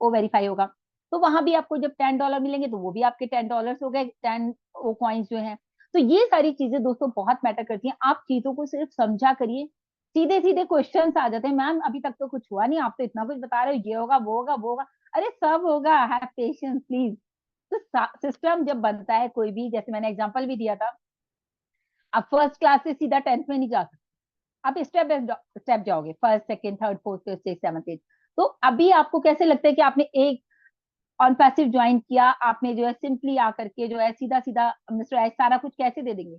वेरीफाई होगा। तो वहां भी आपको जब $10 मिलेंगे तो वो भी आपके $10 हो गए, 10 ओ कॉइन्स जो है। तो ये सारी चीजें दोस्तों बहुत मैटर करती हैं। आप चीजों को सिर्फ समझा करिए। सीधे सीधे क्वेश्चन आ जाते हैं, मैम अभी तक तो कुछ हुआ नहीं, आप तो इतना कुछ बता रहे हो, ये होगा वो होगा वो होगा। अरे सब होगा, हैव पेशेंस प्लीज। तो सिस्टम जब बनता है कोई भी, जैसे मैंने एग्जांपल भी दिया था, आप फर्स्ट क्लास से सीधा 10th में नहीं जा सकते, आप स्टेप बाय स्टेप जाओगे, first second third fourth fifth six seventh eight. तो अभी आपको कैसे लगता है कि आपने एक ऑन पैसिव ज्वाइन किया, आपने जो है सिंपली आकर के जो है सीधा सीधा मिस्टर एच सारा कुछ कैसे दे देंगे?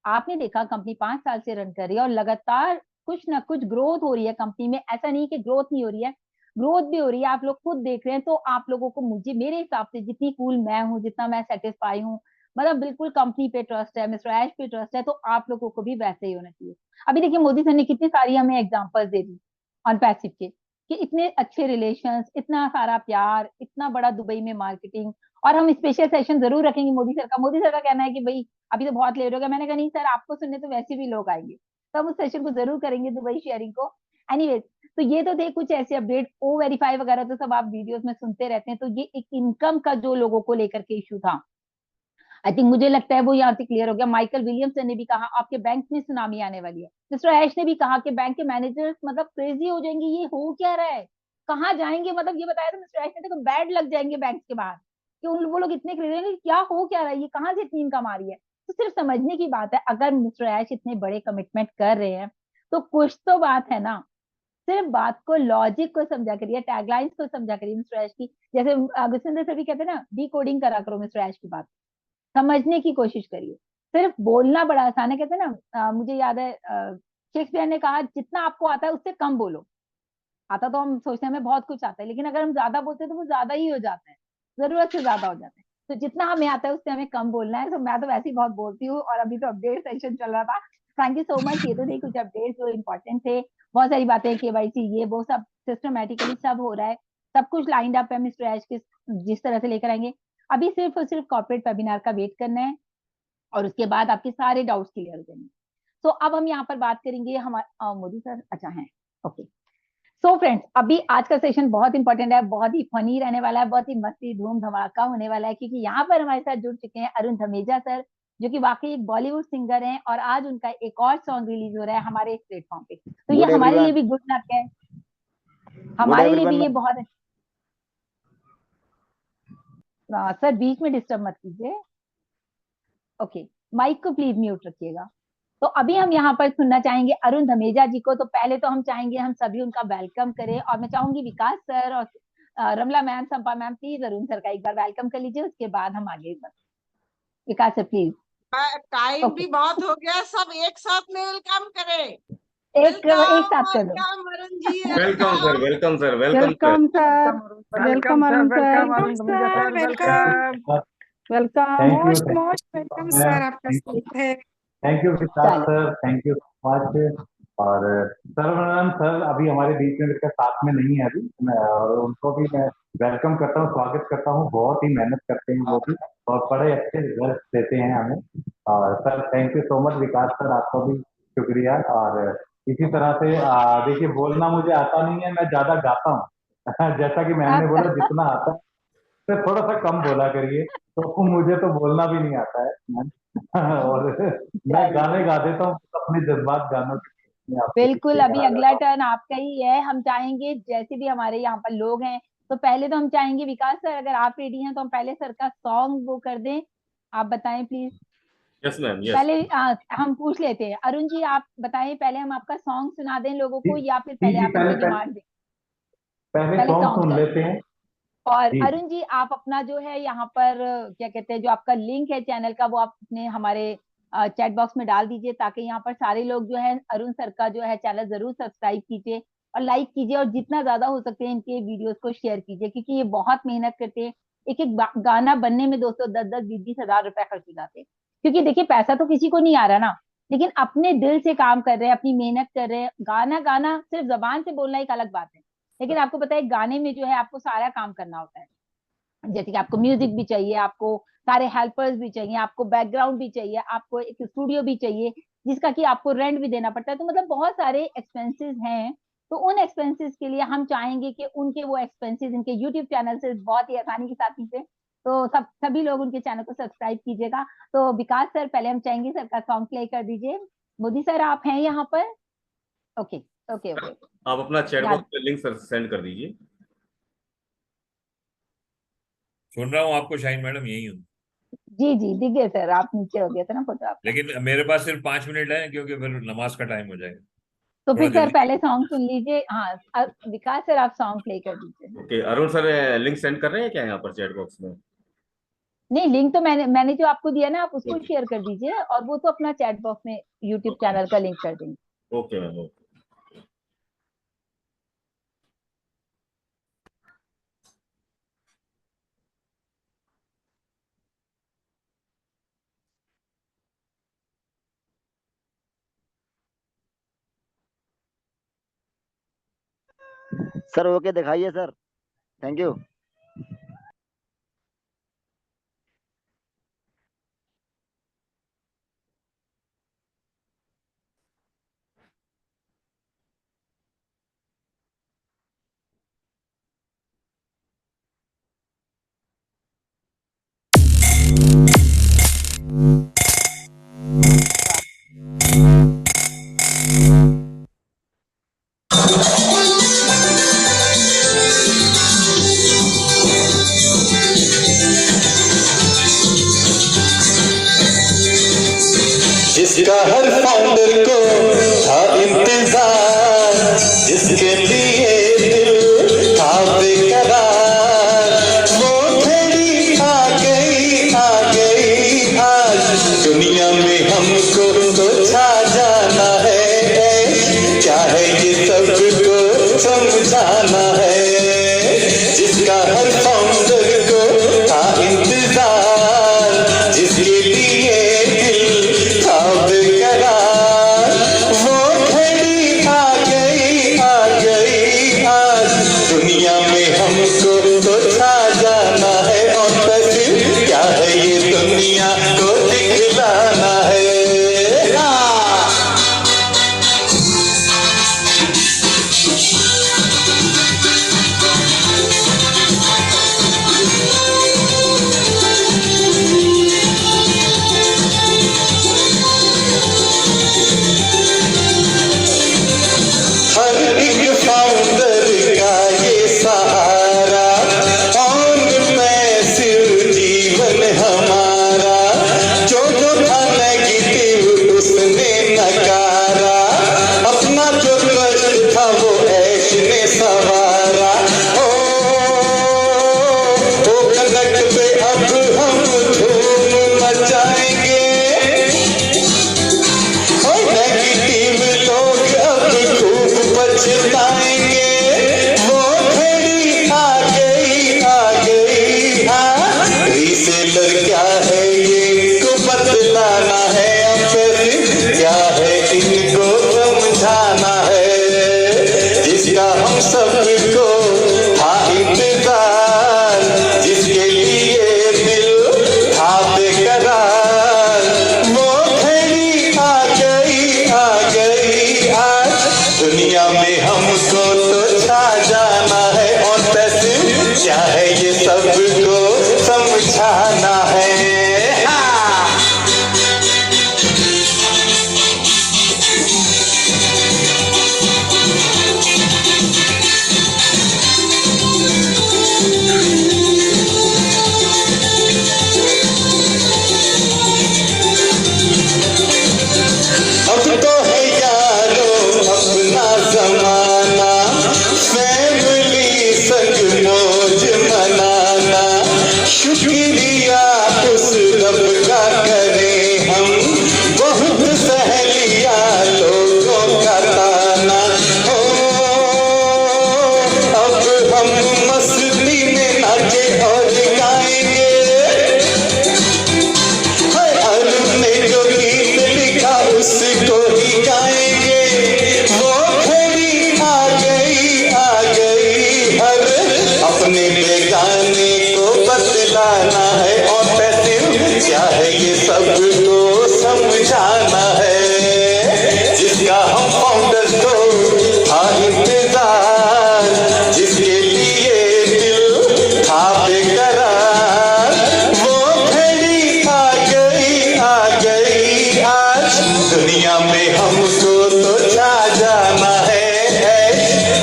आपने देखा कंपनी 5 साल से रन कर रही है और लगातार कुछ ना कुछ ग्रोथ हो रही है कंपनी में। ऐसा नहीं कि ग्रोथ नहीं हो रही है, ग्रोथ भी हो रही है, आप लोग खुद देख रहे हैं। तो आप लोगों को, मुझे मेरे हिसाब से जितनी कूल मैं हूँ, जितना मैं सेटिस्फाई हूँ, मतलब बिल्कुल कंपनी पे ट्रस्ट है, मिस्टर ऐश पे ट्रस्ट है, तो आप लोगों को भी वैसे ही होना चाहिए। अभी देखिए मोदी सर ने कितनी सारी हमें examples they the on passive के, कि इतने अच्छे रिलेशंस, इतना सारा प्यार, इतना बड़ा दुबई में मार्केटिंग। और हम स्पेशल सेशन जरूर रखेंगे मोदी सर का। मोदी सर का कहना है कि भाई अभी तो बहुत लेट हो गया। मैंने कहा नहीं सर, आपको सुनने तो वैसे भी लोग आएंगे, तो हम उस सेशन को जरूर करेंगे दुबई शेयरिंग को। एनीवेज, तो ये तो थे कुछ ऐसे अपडेट। ओ वेरीफाई वगैरह तो सब आप वीडियोस में सुनते रहते हैं। तो ये एक इनकम का जो लोगों को लेकर के इशू था, आई थिंक मुझे लगता है वो यहाँ से क्लियर हो गया। माइकल विलियमसन ने भी कहा आपके बैंक में सुनामी आने वाली है। मिस्टर ऐश ने भी कहा कि बैंक के मैनेजर्स मतलब क्रेजी हो जाएंगे, ये हो क्या रहा है, कहाँ जाएंगे, मतलब ये बताया था मिस्टर ऐश ने, देखो बैड लग जाएंगे बैंक के बाहर, कि उन वो लोग इतने क्रेजी होंगे, क्या हो क्या रहा है, ये कहाँ से इतनी इनकम आ रही है। तो सिर्फ समझने की बात है, अगर मिस्टर ऐश इतने बड़े कमिटमेंट कर रहे हैं तो कुछ तो बात है ना। सिर्फ बात को, लॉजिक को समझा करिए, टैगलाइंस को समझा करिए मिस्टर ऐश की। जैसे गुरसिंदर सर भी कहते हैं ना, डी कोडिंग करा करो मिस्टर ऐश की बात, समझने की कोशिश करिए। सिर्फ बोलना बड़ा आसान है, कहते हैं ना, मुझे याद है शेक्सपियर ने कहा जितना आपको आता है उससे कम बोलो। आता तो हम सोचते हैं हमें बहुत कुछ आता है, लेकिन अगर हम ज्यादा बोलते हैं तो वो ज्यादा ही हो जाता है, जरूरत से ज्यादा हो जाता है। तो जितना हमें आता है उससे हमें कम बोलना है। तो मैं तो वैसे ही बहुत बोलती हूँ, और अभी तो अपडेट सेशन चल रहा था। Thank you so much. ये तो थे कुछ अपडेट जो इम्पोर्टेंट थे। बहुत सारी बातें, केवाईसी ये वो सब सिस्टमेटिकली सब हो रहा है, सब कुछ लाइंड अप है मिस्टर ऐश के जिस तरह से लेकर आएंगे। अभी सिर्फ और सिर्फ कॉर्पोरेट वेबिनार का वेट करना है, और उसके बाद आपके सारे डाउट्स क्लियर हो जाएंगे। तो अब हम यहाँ पर बात करेंगे हमारे मोदी सर, अच्छा है, ओके। सो फ्रेंड्स, अभी आज का सेशन बहुत इंपॉर्टेंट है, बहुत ही फनी रहने वाला है, बहुत ही मस्ती धूम धमाका होने वाला है, क्योंकि यहाँ पर हमारे साथ जुड़ चुके हैं अरुण धमेजा सर, जो कि वाकई एक बॉलीवुड सिंगर हैं, और आज उनका एक और सॉन्ग रिलीज हो रहा है हमारे इस प्लेटफॉर्म पे। तो ये गुड हमारे लिए एवरीवन। भी गुड लक है, गुड हमारे लिए एवरीवन। भी ये बहुत सर बीच में डिस्टर्ब मत कीजिए, ओके। माइक को प्लीज म्यूट रखिएगा। तो अभी हम यहाँ पर सुनना चाहेंगे अरुण धमेजा जी को। तो पहले तो हम चाहेंगे हम सभी उनका वेलकम करें, और मैं चाहूंगी विकास सर और Ramla ma'am, Sampa ma'am, please Arun sir का एक बार वेलकम कर लीजिए, उसके बाद हम आगे बढ़ें। विकास सर प्लीज। टाइम ओके, भी बहुत हो गया, सब एक साथ में वेलकम करें। एक वेलकम, साथ कर दो। Welcome Arun ji, welcome sir, welcome. Welcome sir, welcome sir. Welcome sir, welcome Arun sir, welcome sir, welcome welcome. Thank you, most most welcome sir, आपका स्वागत है। थैंक यू विकास चलो, sir, thank you so much. और सर्वनंदन सर अभी हमारे बीच में मेरे साथ में नहीं है अभी, और उनको भी मैं वेलकम करता हूँ, स्वागत करता हूँ। बहुत ही मेहनत करते हैं वो भी, और बड़े अच्छे रिजल्ट देते हैं हमें। और sir thank you so much. Vikas sir आपका भी शुक्रिया। और इसी तरह से देखिए, बोलना मुझे आता नहीं है, मैं ज्यादा गाता हूँ। जैसा कि मैम ने आप बोला जितना आता है तो थोड़ा सा कम बोला करिए, तो मुझे तो बोलना भी नहीं आता है। और मैं चलिए, गाने गा देता हूँ, अपने जज्बात गानों के मैं आपके बिल्कुल पीछे अभी खड़ा अगला रहता हूँ। टर्न आपका ही है। हम चाहेंगे जैसे भी हमारे यहाँ पर लोग हैं, तो पहले तो हम चाहेंगे विकास सर अगर आप रेडी हैं तो हम पहले सर का सॉन्ग वो कर दें। आप बताएं प्लीज। Yes ma'am, yes. पहले हम पूछ लेते हैं, अरुण जी आप बताएं, पहले हम आपका सॉन्ग सुना दें लोगों जी को, या फिर जी पहले जी, आप पहले उनकी पहले डिमांड दें। पहले पहले सॉन्ग सॉन्ग सुन चलते लेते हैं। हैं। और जी अरुण जी आप अपना जो है यहाँ पर क्या कहते हैं, जो आपका लिंक है चैनल का, वो आप अपने हमारे चैट बॉक्स में डाल दीजिए, ताकि यहाँ पर सारे लोग जो है अरुण सर का जो है चैनल जरूर सब्सक्राइब कीजिए और लाइक कीजिए, और जितना ज्यादा हो सकते हैं इनके वीडियोस को शेयर कीजिए, क्योंकि ये बहुत मेहनत करते हैं। एक एक गाना बनने में दोस्तों 10-10, 20-20 हजार रुपए खर्च हो जाते हैं। क्योंकि देखिए पैसा तो किसी को नहीं आ रहा ना, लेकिन अपने दिल से काम कर रहे हैं, अपनी मेहनत कर रहे हैं। गाना गाना सिर्फ जबान से बोलना एक अलग बात है, लेकिन आपको पता है गाने में जो है आपको सारा काम करना होता है। जैसे कि आपको म्यूजिक भी चाहिए, आपको सारे हेल्पर्स भी चाहिए, आपको बैकग्राउंड भी चाहिए, आपको एक स्टूडियो भी चाहिए, जिसका कि आपको रेंट भी देना पड़ता है। तो मतलब बहुत सारे एक्सपेंसेस हैं। तो उन एक्सपेंसेस के लिए हम चाहेंगे कि उनके वो एक्सपेंसेस इनके यूट्यूब चैनल से बहुत ही आसानी के साथ नीचे, तो सभी लोग उनके चैनल को सब्सक्राइब कीजिएगा। तो विकास सर पहले हम चाहेंगे सर का सॉन्ग प्ले कर दीजिए। मोदी सर आप हैं यहाँ पर? ओके, ओके, ओके, आप अपना चैट याद। बॉक्स पे लिंक सर सेंड कर दीजिए। सुन रहा हूँ आपको शाहीन मैडम, यही हूँ। जी जी दिख गए सर, आप नीचे हो गए थे ना फोटो आपका। लेकिन मेरे पास सिर्फ 5 मिनट है, क्योंकि फिर नमाज का टाइम हो जाएगा। तो थोड़ा फिर सर जल्दी पहले सॉन्ग सुन लीजिए। हाँ, विकास सर आप सॉन्ग प्ले कर दीजिए। Okay, Arun sir link send कर रहे हैं क्या यहाँ पर चैट बॉक्स में? नहीं, लिंक तो मैंने जो आपको दिया ना, आप उसको ओके, शेयर कर दीजिए, और वो तो अपना चैट बॉक्स में यूट्यूब ओके, चैनल का लिंक कर देंगे। Okay ma'am, okay. Sir okay दिखाइए सर। Thank you. जिसका हर फाउंडर को था इंतजार, जिसके लिए दिल था बेकरार, वो घड़ी आ गई आज दुनिया में हमको तो छा जाना है, क्या है ये सबको समझाना है। जिसका हर फाउंडर को था इंतजार, जिसके लिए दिल था बेकरार, वो घड़ी आ गई आज दुनिया में हमको तो छा जाना है, और बस क्या है ये दुनिया को दिखलाना है। हर एक फाउंडर का ये सहारा, ऑन मैसिव जीवन हमारा, जो था नेगेटिव उसने नकारा, अपना जो कष्ट था वो ऐश ने सवारा। ओ कनक पे अब हम धूम मचाएंगे, नेगेटिव लोग अब खूब पछताएंगे, वो घड़ी आ गई हाँ। रीसेलर क्या है ये को बतलाना है, अब क्या है इनको समझाना है। जिसका हम सबको था इंतजार, जिसके लिए दिल था बेकरार, वो घड़ी आ गई आज दुनिया में हमको तो छा जाना है, और बस क्या है ये सबको समझाना है। हाँ। अब तो है यारो अपना जमाना, फैमिली संग मौज मनाना, शुक्रिया उस रब का करें हम, बहुत सहेलिया लोगों का ताना। अब हम मस्ती में नाचे और गाएंगे, ने जो गीत लिखा उसको ही गाएंगे, वो घड़ी आ गई हर अपने बेगाने को बतलाना है, और पैसे क्या है ये सबको समझाना है। जिसका हम फाउंडर्स को था इंतजार, जिसके लिए दिल था बेकरार, वो घड़ी आ गई आज दुनिया में हमको तो छा जाना है,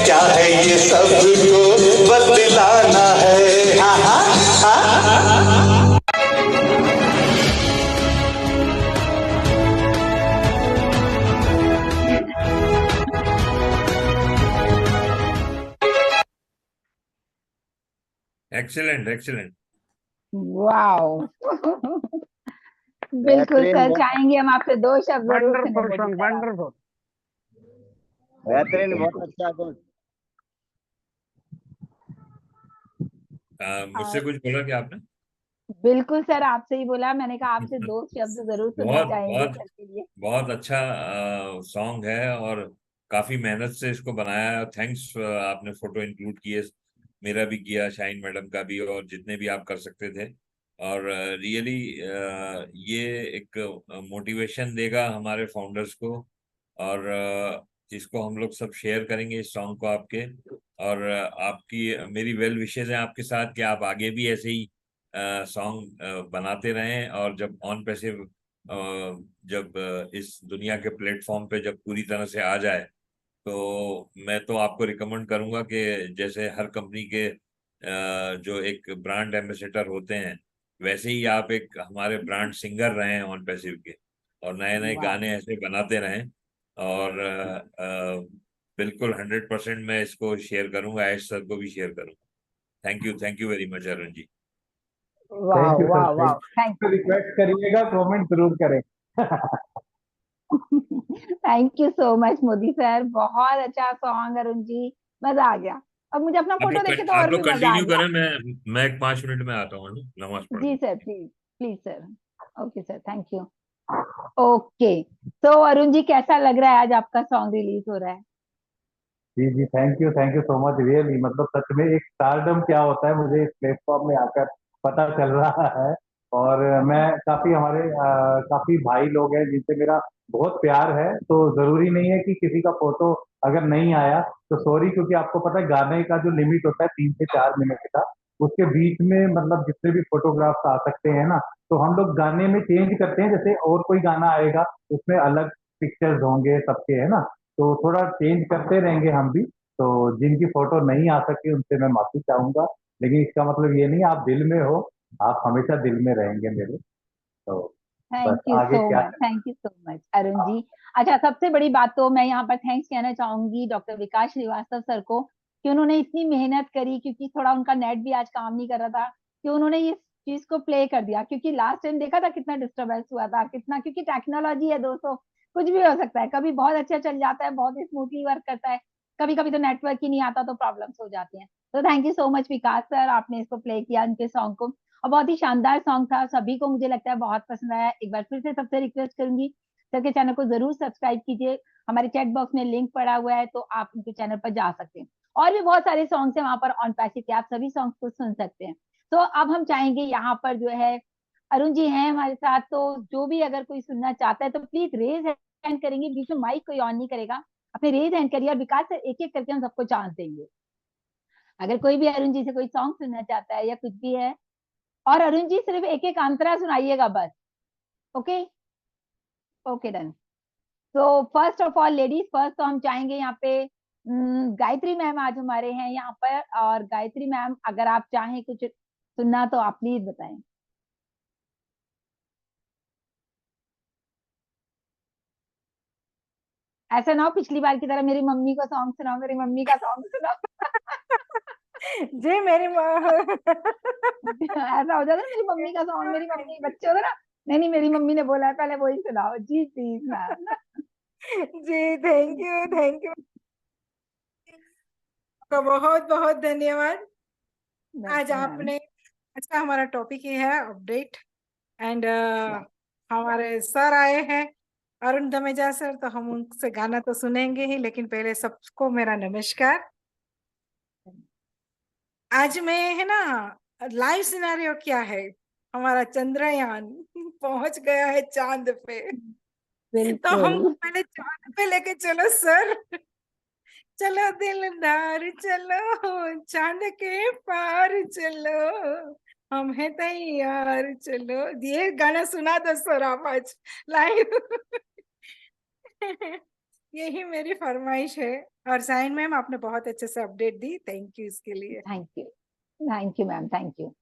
क्या है ये सबको बतलाना है। हाँ हाँ हाँ। Excellent excellent. वाओ बिल्कुल सर, चाहेंगे हम आपसे दो शब्द जरूर सुने वंडरफुल मोदी सॉन्ग, सर आप। वंडरफुल। बेहतरीन, बहुत अच्छा गुड। मुझसे कुछ बोला क्या आपने? बिल्कुल सर, आपसे ही बोला, मैंने कहा आपसे दो शब्द जरूर सुनना बहुत चाहेंगे बहुत सर के लिए। बहुत अच्छा सॉन्ग है, और काफी मेहनत से इसको बनाया है। थैंक्स, आपने फोटो इंक्लूड किए, मेरा भी किया, शाइन मैडम का भी, और जितने भी आप कर सकते थे। और रियली ये एक मोटिवेशन देगा हमारे फाउंडर्स को, और इसको हम लोग सब शेयर करेंगे इस सॉन्ग को आपके। और आपकी मेरी वेल विशेज हैं आपके साथ कि आप आगे भी ऐसे ही सॉन्ग बनाते रहें, और जब ऑन पैसिव जब इस दुनिया के प्लेटफॉर्म पे जब पूरी तरह से आ जाए, तो मैं तो आपको रिकमेंड करूंगा कि जैसे हर कंपनी के जो एक ब्रांड एम्बेसडर होते हैं, वैसे ही आप एक हमारे ब्रांड सिंगर रहे हैं ऑन पैसिव के, और नए नए वाह गाने ऐसे बनाते रहें। और बिल्कुल 100% मैं इसको शेयर करूंगा, ऐश सर को भी शेयर करूंगा। Thank you very much Arun ji. वाह थैंक यू वाह सर, वाह, थैंक थैंक यू। रिक्वेस्ट करिएगा, कमेंट जरूर करें। Thank you so much Modi sir, बहुत अच्छा सॉन्ग अरुण जी, मजा आ गया। अब मुझे अपना फोटो देख के तो आप और भी लोग मजा आ कंटिन्यू गया। करें, मैं एक 5 मिनट में आता हूँ नमाज जी पढ़ने। Sir, please please sir. Okay sir, thank you. Okay, तो अरुण जी कैसा लग रहा है आज आपका सॉन्ग रिलीज हो रहा है? जी जी, thank you so much, really मतलब सच में एक स्टारडम क्या होता है मुझे इस प्लेटफॉर्म में आकर पता चल रहा है। और मैं काफी हमारे काफी भाई लोग हैं जिनसे मेरा बहुत प्यार है, तो जरूरी नहीं है कि किसी का फोटो अगर नहीं आया तो सॉरी, क्योंकि आपको पता है गाने का जो लिमिट होता है 3 से 4 मिनट का, उसके बीच में मतलब जितने भी फोटोग्राफ्स आ सकते हैं ना, तो हम लोग गाने में चेंज करते हैं। जैसे और कोई गाना आएगा उसमें अलग पिक्चर्स होंगे सबके, है ना, तो थोड़ा चेंज करते रहेंगे हम भी। तो जिनकी फोटो नहीं आ सकी उनसे मैं माफी चाहूंगा, लेकिन इसका मतलब ये नहीं आप दिल में हो, आप हमेशा दिल में रहेंगे मेरे। तो बस थैंक यू आगे सो क्या much, thank you so much Arun ji. अच्छा, सबसे बड़ी बात तो मैं यहाँ पर थैंक्स कहना चाहूंगी डॉक्टर विकास श्रीवास्तव सर को, कि उन्होंने इतनी मेहनत करी, क्योंकि थोड़ा उनका नेट भी आज काम नहीं कर रहा था, कि उन्होंने इस चीज को प्ले कर दिया। क्योंकि लास्ट टाइम देखा था कितना डिस्टरबेंस हुआ था, कितना, क्योंकि टेक्नोलॉजी है दोस्तों, कुछ भी हो सकता है। कभी बहुत अच्छा चल जाता है, बहुत स्मूथली वर्क करता है, कभी कभी तो नेटवर्क ही नहीं आता, तो प्रॉब्लम्स हो जाती हैं। तो thank you so much Vikas sir, आपने इसको प्ले किया, उनके सॉन्ग को। और बहुत ही शानदार सॉन्ग था, सभी को मुझे लगता है बहुत पसंद आया। एक बार फिर से सबसे रिक्वेस्ट करूंगी, सर के चैनल को जरूर सब्सक्राइब कीजिए, हमारे चैट बॉक्स में लिंक पड़ा हुआ है, तो आप उनके चैनल पर जा सकते हैं। और भी बहुत सारे सॉन्ग्स हैं वहां पर ऑन पैसिव के, आप सभी सॉन्ग्स को सुन सकते हैं। तो अब हम चाहेंगे यहाँ पर जो है अरुण जी हैं हमारे साथ, तो जो भी अगर कोई सुनना चाहता है तो प्लीज रेज हैंड करेंगे, बीच में माइक कोई ऑन नहीं करेगा, अपने रेज हैंड करिए, और विकास से एक एक करके हम सबको चांस देंगे। अगर कोई भी अरुण जी से कोई सॉन्ग सुनना चाहता है या कुछ भी है, और अरुण जी सिर्फ एक एक अंतरा सुनाइएगा बस। Okay, okay done. तो first of all ladies first, तो हम चाहेंगे यहाँ पे गायत्री मैम आज हमारे हैं यहाँ पर, और गायत्री मैम अगर आप चाहें कुछ सुनना तो आप प्लीज बताएं। ऐसा ना हो पिछली बार की तरह मेरी मम्मी का सॉन्ग सुनाओ, मेरी मम्मी का सॉन्ग सुनाओ। जी मेरी ऐसा हो जाता है मेरी मम्मी का सॉन्ग, मेरी मम्मी बच्चे होते ना, नहीं नहीं मेरी मम्मी ने बोला है पहले वही सुनाओ जी प्लीज मैम। जी थैंक यू का बहुत बहुत धन्यवाद। आज मैम आपने, अच्छा हमारा टॉपिक ये है अपडेट, एंड हमारे सर आए हैं अरुण धमेजा सर, तो हम उनसे गाना तो सुनेंगे ही, लेकिन पहले सबको मेरा नमस्कार। आज मैं है ना, लाइव सिनेरियो क्या है, हमारा चंद्रयान पहुंच गया है चांद पे, तो हम बिल्कुल। पहले चांद पे लेके चलो सर, चलो दिलदार चलो चांद के पार चलो, हम हैं तैयार चलो। ये गाना सुना दो सर आप आज लाइव। यही मेरी फरमाइश है। और साइन मैम आपने बहुत अच्छे से अपडेट दी, थैंक यू इसके लिए। Thank you ma'am, thank you.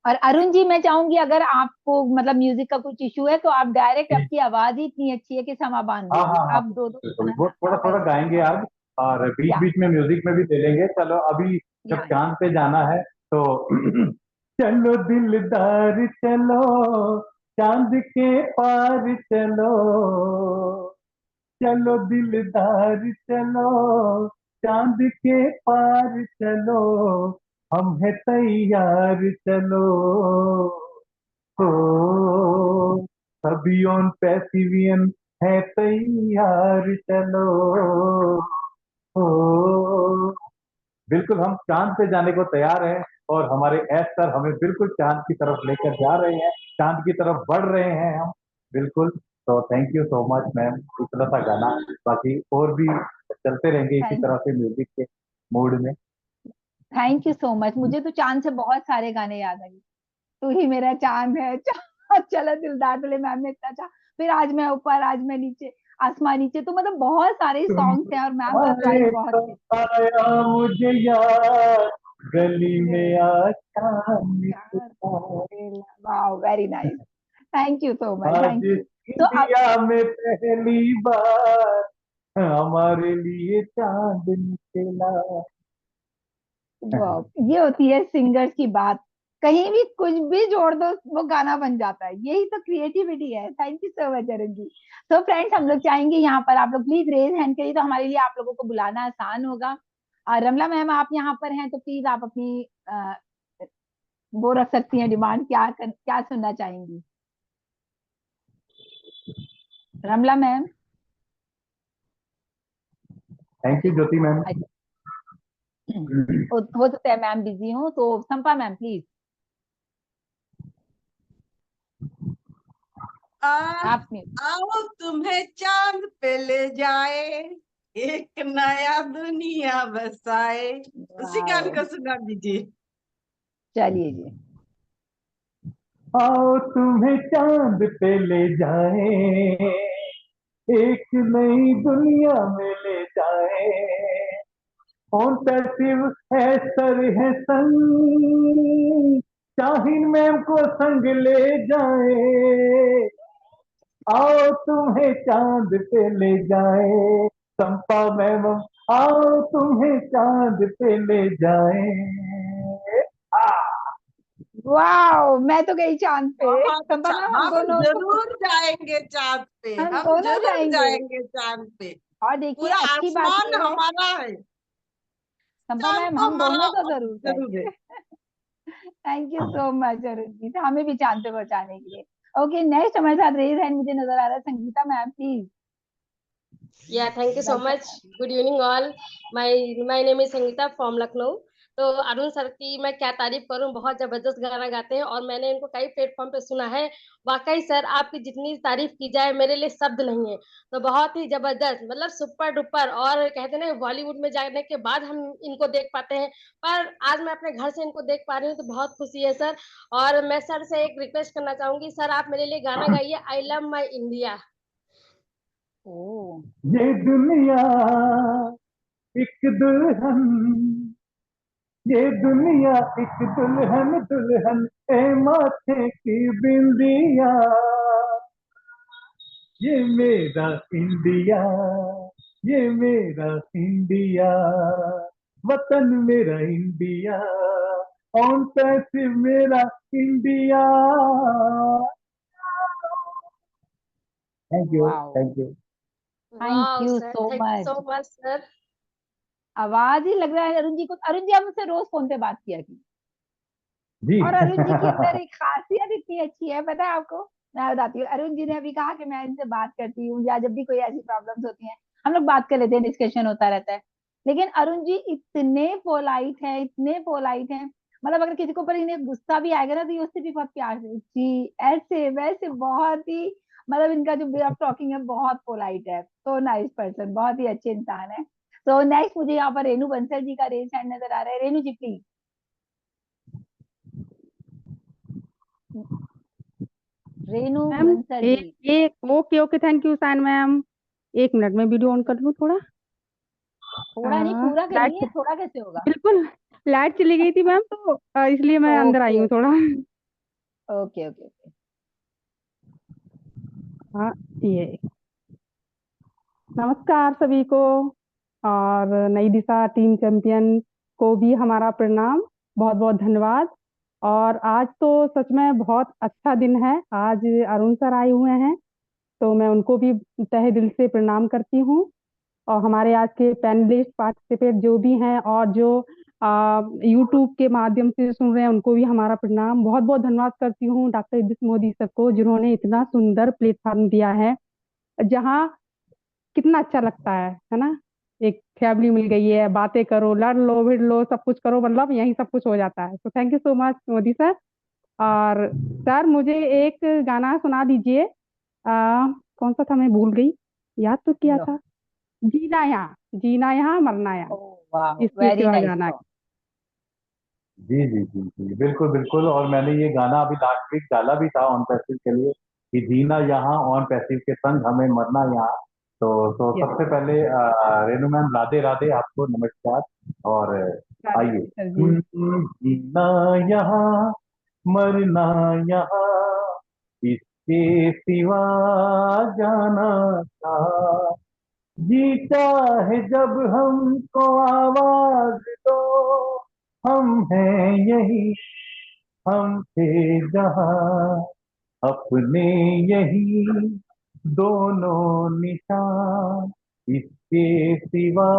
और अरुण जी मैं चाहूंगी अगर आपको मतलब म्यूजिक का कुछ इशू है तो आप डायरेक्ट, आपकी आवाज ही इतनी अच्छी है कि समा बांध हाँ देगी, हाँ हाँ, आप दो दो बिल्कुल, गाना वो थोड़ा थोड़ा गाएंगे आज, और बीच या बीच में म्यूजिक में भी दे लेंगे। चलो अभी जब या चांद पे जाना है तो चलो दिलदार चलो चांद के पार चलो, चलो दिलदार चलो चांद के पार चलो, हम है तैयार चलो। हो सभी ऑन पैसिवियन है तैयार चलो। ओ बिल्कुल हम चांद पे जाने को तैयार हैं और हमारे एस सर हमें बिल्कुल चांद की तरफ लेकर जा रहे हैं, चांद की तरफ बढ़ रहे हैं हम बिल्कुल। तो thank you so much ma'am, इतना सा गाना, बाकी और भी चलते रहेंगे इसी तरह से म्यूजिक के मूड में। Thank you so much. मुझे तो चांद से बहुत सारे गाने याद आ गए। तू ही मेरा चांद है, चांद चला दिलदार चले, मैम ने इतना अच्छा। फिर आज मैं ऊपर, आज मैं नीचे, आसमान नीचे, तो मतलब बहुत सारे सॉन्ग्स हैं और मैम का चॉइस बहुत थी। आया मुझे याद गली में आशा wow, very nice, thank you so much, आज थैंक यू। तो अब इंडिया में पहली बार हमारे लिए चांद निकला। वाओ, ये होती है सिंगर्स की बात, कहीं भी कुछ भी जोड़ दो वो गाना बन जाता है, यही तो क्रिएटिविटी है। Thank you so much Arun ji. तो फ्रेंड्स, हम लोग चाहेंगे यहाँ पर आप लोग प्लीज रेज हैंड करिए, तो हमारे लिए आप लोगों को बुलाना आसान होगा। और रमला मैम, आप यहाँ पर हैं तो प्लीज आप अपनी वो रख सकती हैं डिमांड, क्या सुनना चाहेंगी Ramla ma'am? Thank you Jyoti ma'am. हो सकता है मैम बिजी हो, तो संपा मैम प्लीज आप। आओ तुम्हें चांद पे ले जाए, एक नया दुनिया बसाए। उसी गान को सुना दीजिए। चलिए जी। आओ तुम्हें चांद पे ले जाए, एक नई दुनिया में ले जाए, ऑन पैसिव है सर है संग, शाहीन मैम को संग ले जाए। आओ तुम्हें चांद पे ले जाए, चंपा मैम आओ तुम्हें चांद पे ले जाए। वाओ, मैं तो गई चांद पे। बहुत संपा अच्छा, मैम, हम हम दोनों जरूर जाएंगे चांद पे, हम हम दोनों जरूर जाएंगे। जाएंगे चांद पे। और देखिए पूरा अच्छी बात आसमान ये है हमारा है, संपा चांद मैम, तो हम हमारा दोनों तो जरूर जरूर है। जाएंगे। Thank you so much Arun ji, तो हमें भी चांद पे पहुंचाने के लिए। ओके, नेक्स्ट हमारे साथ रेज हैंड मुझे नजर आ रहा है Sangeeta ma'am, please. Yeah, thank you so welcome much. Good evening all. My name is Sangeeta from Lucknow. तो अरुण सर की मैं क्या तारीफ करूं, बहुत जबरदस्त गाना गाते हैं और मैंने इनको कई प्लेटफॉर्म पे सुना है। वाकई सर, आपकी जितनी तारीफ की जाए मेरे लिए शब्द नहीं है। तो बहुत ही जबरदस्त, मतलब सुपर डुपर। और कहते हैं ना, बॉलीवुड में जाने के बाद हम इनको देख पाते हैं, पर आज मैं अपने घर से इनको देख पा रही हूँ, तो बहुत खुशी है सर। और मैं सर से एक रिक्वेस्ट करना चाहूंगी, सर आप मेरे लिए गाना गाइए आई लव माई इंडिया। ये दुनिया एक दुल्हन, ये दुनिया एक दुल्हन, दुल्हन ए माथे की बिंदिया, ये मेरा इंडिया, ये मेरा इंडिया, वतन मेरा इंडिया, ऑन पैसिव मेरा India. Thank you, thank you, thank you sir, so thank you so much. Much sir. आवाज ही लग रहा है अरुण जी को। अरुण जी, आप मुझसे रोज फोन पे बात किया की। जी। और अरुण जी के अंदर एक खासियत इतनी अच्छी है, पता है आपको? मैं बताती हूँ। अरुण जी ने अभी कहा कि मैं इनसे बात करती हूँ, या जब भी कोई ऐसी प्रॉब्लम्स होती हैं हम लोग बात कर लेते हैं, डिस्कशन होता रहता है। लेकिन अरुण जी इतने पोलाइट है, इतने पोलाइट है, मतलब अगर किसी को पर इन्हें गुस्सा भी आएगा ना, तो ये उससे भी बहुत प्यार से जी ऐसे वैसे, बहुत ही मतलब इनका जो वे ऑफ टॉकिंग है बहुत पोलाइट है। तो नाइस पर्सन, बहुत ही अच्छे इंसान है। तो नेक्स्ट मुझे यहाँ पर रेनू बंसल जी का रेज हैंड नजर आ रहा है। रेनू जी प्लीज। रेनू मैम बंसल जी। एक ओके ओके, थैंक यू साइन मैम। 1 मिनट में वीडियो ऑन कर लूँ थोड़ा। थोड़ा नहीं, पूरा लाइट, करिए, थोड़ा कैसे होगा? बिल्कुल लाइट चली गई थी मैम, तो इसलिए मैं अंदर आई ओके हूँ थोड़ा। Okay okay okay. हाँ, ये नमस्कार सभी को, और नई दिशा टीम चैंपियन को भी हमारा प्रणाम, बहुत बहुत धन्यवाद। और आज तो सच में बहुत अच्छा दिन है, आज अरुण सर आए हुए हैं, तो मैं उनको भी तहे दिल से प्रणाम करती हूँ। और हमारे आज के पैनलिस्ट पार्टिसिपेट जो भी हैं और जो यूट्यूब के माध्यम से सुन रहे हैं, उनको भी हमारा प्रणाम, बहुत बहुत धन्यवाद करती हूँ डॉक्टर इद्रिस मोदी सर को, जिन्होंने इतना सुंदर प्लेटफॉर्म दिया है जहाँ कितना अच्छा लगता है ना। एक फैमिली मिल गई है, बातें करो, लड़ लो, भिड़ लो, सब कुछ करो, मतलब यही सब कुछ हो जाता है। तो thank you so much Modi sir. और सर मुझे एक गाना सुना दीजिए। कौन सा था, मैं भूल गई, याद तो किया लो, था। जीना यहाँ, जीना यहाँ, मरना यहाँ, वाह, इसके वेरी सिवा नाइस गाना। सॉन्ग। जी जी जी जी, बिल्कुल बिल्कुल। और मैंने ये गाना अभी लास्ट वीक डाला भी था ऑन पैसिव के लिए कि जीना यहाँ ऑन पैसिव के संग हमें मरना यहाँ। तो यस सबसे पहले रेनू मैम राधे राधे, आपको नमस्कार। और आइए। सर जी। जीना यहाँ मरना यहाँ, इसके सिवा जाना कहाँ। जीता है जब हमको आवाज दो, हम हैं यही, हम थे जहाँ, अपने यही दोनों निशान, इसके सिवा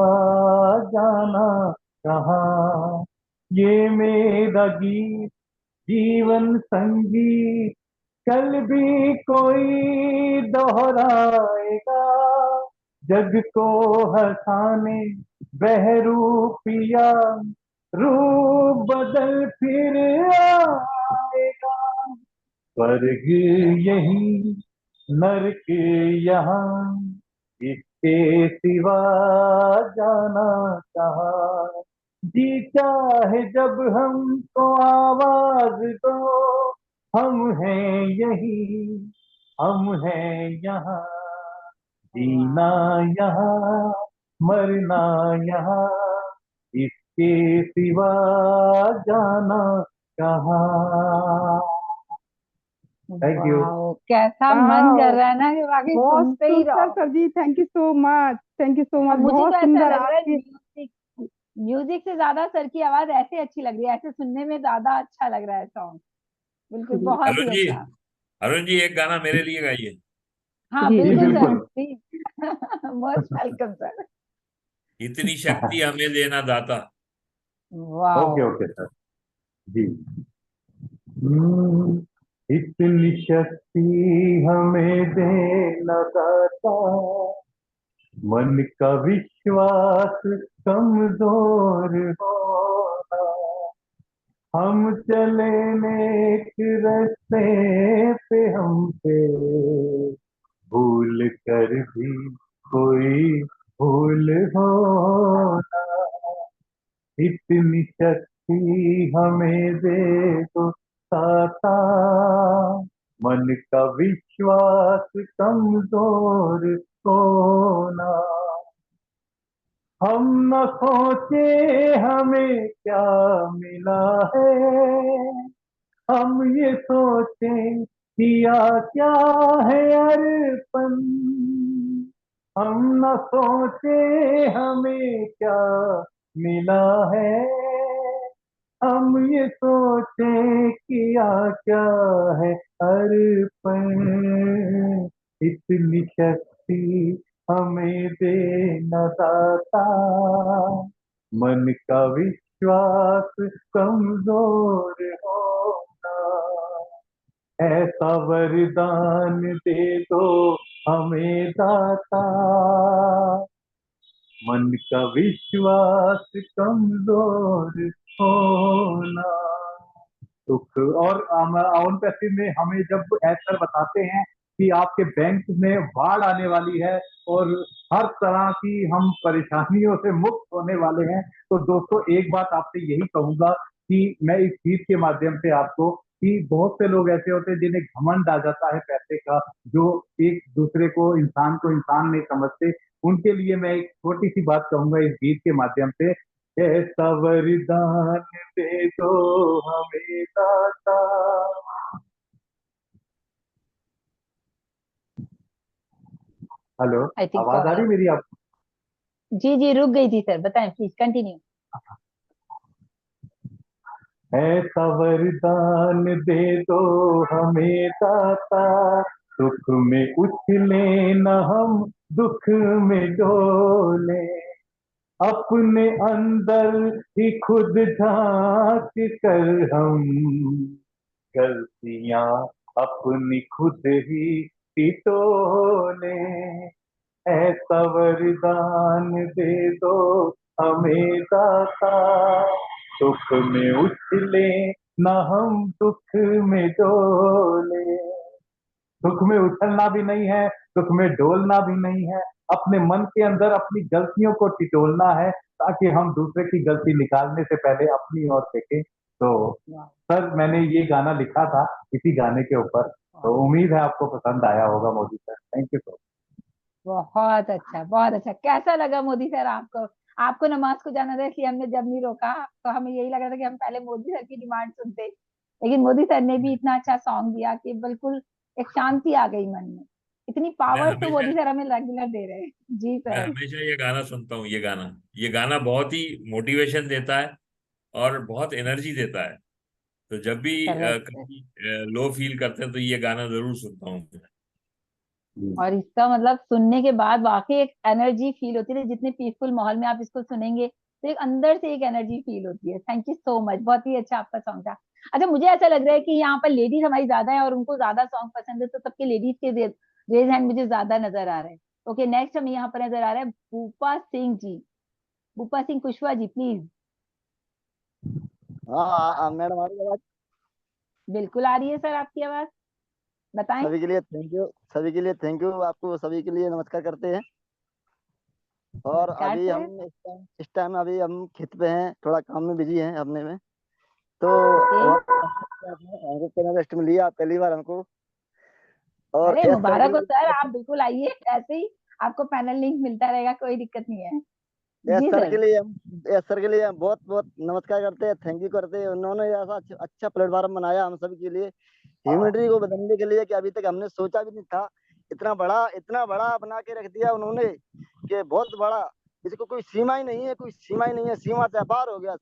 जाना कहाँ। ये मेरा गीत जीवन संगीत, कल भी कोई दोहराएगा, जग को हंसाने बहरूपिया, रूप बदल फिर आएगा। स्वर्ग यही, नरक यहाँ, इसके सिवा जाना कहाँ। जीता है जब हमको आवाज दो, हम हैं यही, हम हैं यहाँ, जीना यहाँ मरना यहाँ, इसके सिवा जाना कहाँ। Thank you. वाह, कैसा मन कर रहा है ना कि वाकई बहुत सुनते ही सुंदर रहो। Sir ji, thank you so much, thank you so अब मच, मुझे तो बहुत ऐसा सुंदर लग रहा है आपकी। म्यूजिक, म्यूजिक से ज्यादा सर की आवाज ऐसे अच्छी लग रही है, ऐसे सुनने में ज्यादा अच्छा लग रहा है सॉन्ग। बिल्कुल, जी बहुत अरुण ही जी, अच्छा। अरुण जी एक गाना मेरे लिए गाइए। हाँ जी जी बिल्कुल सर, बिल्कुल। प्लीज। Most welcome sir. इतनी शक्ति हमें देना दाता। वाह। ओके ओके सर जी। हम्म, इतनी शक्ति हमें देना दाता, मन का विश्वास कमजोर होना, हम चले नेक रास्ते पे हमसे भूल कर भी कोई भूल होना, इतनी शक्ति हमें दे दो दाता, मन का विश्वास कमजोर होना, हम न सोचे हमें क्या मिला है, हम ये सोचे किया क्या है अर्पण, हम न सोचे हमें क्या मिला है, हम ये सोचे किया क्या है अर्पण, इतनी शक्ति हमें देना दाता, मन का विश्वास कमजोर होना, ऐसा वरदान दे दो हमें दाता, मन का विश्वास कमजोर होना। दुख और ऑन पैसिव में हमें जब ऐसा बताते हैं कि आपके बैंक में बाढ़ आने वाली है और हर तरह की हम परेशानियों से मुक्त होने वाले हैं, तो दोस्तों एक बात आपसे यही कहूंगा कि मैं इस गीत के माध्यम से आपको, कि बहुत से लोग ऐसे होते हैं जिन्हें घमंड आ जाता है पैसे का, जो एक दूसरे को इंसान नहीं समझते, उनके लिए मैं एक छोटी सी बात कहूंगा इस गीत के माध्यम से। ऐसा वरदान दे दो हमें दाता। हेलो, आई थिंक आवाज आ रही मेरी आपको? जी जी, रुक गई थी सर, बताएं प्लीज कंटिन्यू। ऐसा वरदान दे दो हमें दाता, सुख में उछले न हम दुख में डोले, अपने अंदर ही खुद झांक कर हम गलतियां अपनी खुद ही टिटोले, ऐसा वरदान दे दो हमें दाता, सुख में उछले न हम दुख में डोले। सुख में उछलना भी नहीं है, सुख में डोलना भी नहीं है, अपने मन के अंदर अपनी गलतियों को टिटोलना है, ताकि हम दूसरे की गलती निकालने से पहले अपनी ओर देखें। तो सर मैंने ये गाना लिखा था इसी गाने के ऊपर, तो उम्मीद है आपको पसंद आया होगा Modi sir. Thank you sir. बहुत अच्छा, बहुत अच्छा। कैसा लगा मोदी सर आपको? आपको नमाज को जाना था इसलिए हमने जब नहीं रोका, तो हमें यही लग रहा था कि हम पहले मोदी सर की डिमांड सुनते, लेकिन मोदी सर ने भी इतना अच्छा सॉन्ग दिया कि बिल्कुल एक शांति आ गई मन में। इतनी मैं पावर तो हमेशा मोदी सर हमें रेगुलर दे रहे हैं। जी मैं सर। हमेशा ये गाना सुनता हूँ। ये गाना बहुत ही मोटिवेशन देता है और बहुत एनर्जी देता है। तो जब भी करेक्ट। कभी लो फील करते हैं तो ये गाना जरूर सुनता हूँ। और इसका मतलब सुनने के बाद वाकई एक एनर्जी फील होती है, जितने पीसफुल माहौल में आप इसको सुनेंगे तो एक अंदर से एक एनर्जी फील होती है। थैंक यू सो मच, बहुत ही अच्छा आपका सॉन्ग था। अच्छा, मुझे ऐसा लग रहा है कि यहाँ पर लेडीज हमारी ज्यादा है और उनको ज्यादा सॉन्ग पसंद है, तो सबके लेडीज के रेज हैंड मुझे ज्यादा नजर आ रहे हैं। ओके, नेक्स्ट हमें यहाँ पर नजर आ रहा है भूपा सिंह जी। भूपा सिंह कुशवाहा जी प्लीज। हाँ मैडम आ रही है आवाज? बिल्कुल आ रही है सर आपकी आवाज, बताएं। सभी के लिए थैंक यू, सभी के लिए थैंक यू, आपको सभी के लिए नमस्कार करते हैं। और नमस्कार अभी हम सर। इस टाइम अभी हम खेत पे हैं, थोड़ा काम में बिजी हैं अपने में। तो ओके। हमको पैनलिस्ट में लिया पहली बार हमको। और अरे एस सर के मुबारक हो सर, लिए, आप बिल्कुल आइए, ऐसे ही आपको पैनल लिंक मिलता रहेगा, कोई दिक्कत नहीं है। S G sir sir. के लिए हम एस सर के लिए हम बहुत बहुत नमस्कार करते हैं, थैंक यू करते हैं। उन्होंने ऐसा अच्छा प्लेटफॉर्म बनाया हम सभी के लिए, ह्यूमैनिटी को बदलने के लिए, कि अभी तक हमने सोचा भी नहीं था। इतना बड़ा बना के रख दिया उन्होंने कि बहुत बड़ा, इसको कोई सीमा ही नहीं है, कोई सीमा ही नहीं है, सीमा से अपार हो गया।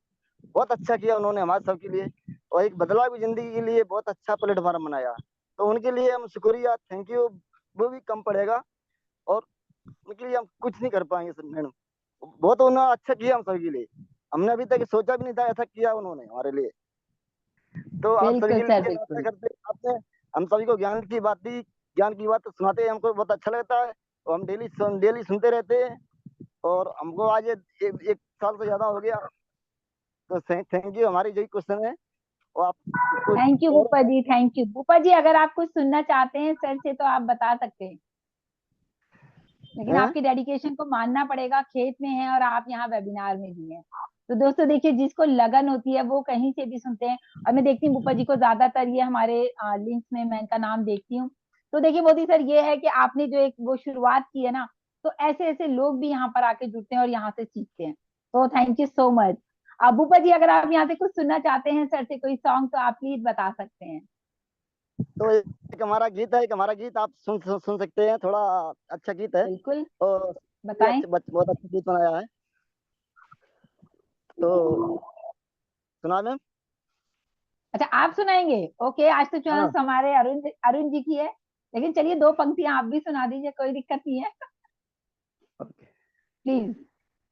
बहुत अच्छा किया उन्होंने हमारे सब के लिए, और एक बदलाव की जिंदगी के लिए बहुत अच्छा प्लेटफॉर्म बनाया। तो उनके लिए हम शुक्रिया, थैंक यू वो भी कम पड़ेगा, और उनके लिए हम कुछ नहीं कर पाएंगे सर। मैडम बहुत उन्होंने अच्छा किया हम सभी के लिए, हमने अभी तक सोचा भी नहीं था ऐसा किया उन्होंने हमारे लिए। तो आप सभी बिल्कुल के सर, लिए नमस्कार बिल्कुल। करते हैं। आपने हम सभी को ज्ञान की बात सुनाते हैं, हमको बहुत अच्छा लगता है, और हम डेली सुनते रहते हैं। और हमको आज एक साल से ज्यादा हो गया। तो थैंक यू, हमारी जो क्वेश्चन है वो आप कुछ थैंक यू और। भूपा जी, थैंक यू भूपा जी। अगर आप कुछ सुनना चाहते हैं सर से तो आप बता सकते हैं, लेकिन हैं? आपकी डेडिकेशन को मानना पड़ेगा, खेत में है और आप यहाँ वेबिनार में भी हैं। तो दोस्तों देखिए, जिसको लगन होती है वो कहीं से भी सुनते हैं। और मैं देखती हूँ भूपा जी को ज्यादातर ये हमारे लिंक्स में मैं इनका नाम देखती हूँ। तो देखिए मोदी सर, ये है कि आपने जो एक वो शुरुआत की है ना, तो ऐसे ऐसे लोग भी यहाँ पर आके जुड़ते हैं और यहाँ से सीखते हैं। तो थैंक यू सो मच। अब भूपा जी, अगर आप यहाँ से कुछ सुनना चाहते हैं सर से कोई सॉन्ग, तो आप प्लीज बता सकते हैं। तो एक हमारा गीत है, एक हमारा गीत आप सुन सकते हैं, थोड़ा अच्छा गीत है। बिल्कुल, और ये बताएं। बहुत अच्छा गीत बनाया है। तो सुना मैम? अच्छा, आप सुनाएंगे? ओके, आज तो हाँ चांस हमारे अरुण अरुण जी की है, लेकिन चलिए दो पंक्तियां आप भी सुना दीजिए, कोई दिक्कत नहीं है। प्लीज।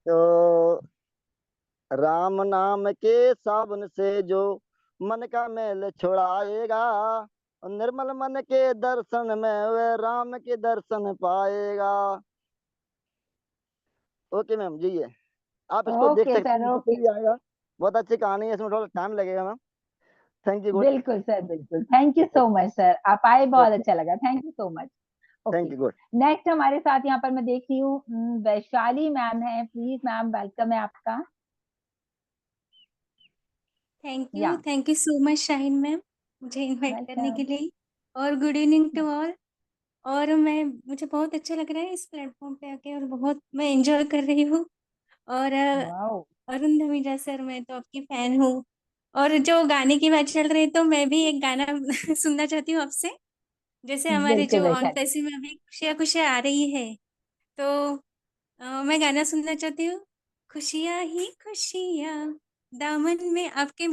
तो राम नाम के साबुन से जो मन का मैल छुड़ाएगा, और निर्मल मन के दर्शन में वह राम के दर्शन पाएगा। ओके मैम जी, ये आप इसको देख ओके सकते हैं, सर, यूट्यूब पे ओके। भी आएगा। बहुत अच्छी कहानी है, इसमें थोड़ा टाइम लगेगा मैम। Thank you, good. बिल्कुल सर, बिल्कुल। Thank you so much sir, आप आए, बहुत अच्छा लगा, thank you so much. Thank okay, you, good. Next हमारे साथ यहाँ पर मैं देख रही हूँ वैशाली मैम है। प्लीज मैम, वेलकम है आपका। या thank you so much Shaheen ma'am, मुझे इनवाइट करने के वेलकम। लिए। और गुड इवनिंग टू ऑल। और मुझे बहुत अच्छा लग रहा है इस प्लेटफॉर्म पे आके, और बहुत मैं एंजॉय कर रही हूँ। और वाओ। अरुण धमीजा सर, मैं तो आपकी फैन हूँ। और जो गाने की बात चल रही है, तो मैं भी एक गाना सुनना चाहती हूँ आपसे। जैसे हमारे बिल्कुल जो ऑन वैशाली। पैसे में अभी खुशियाँ खुशियाँ आ रही है, तो मैं गाना सुनना चाहती हूँ। खुशियाँ ही खुशियाँ दामन में आपके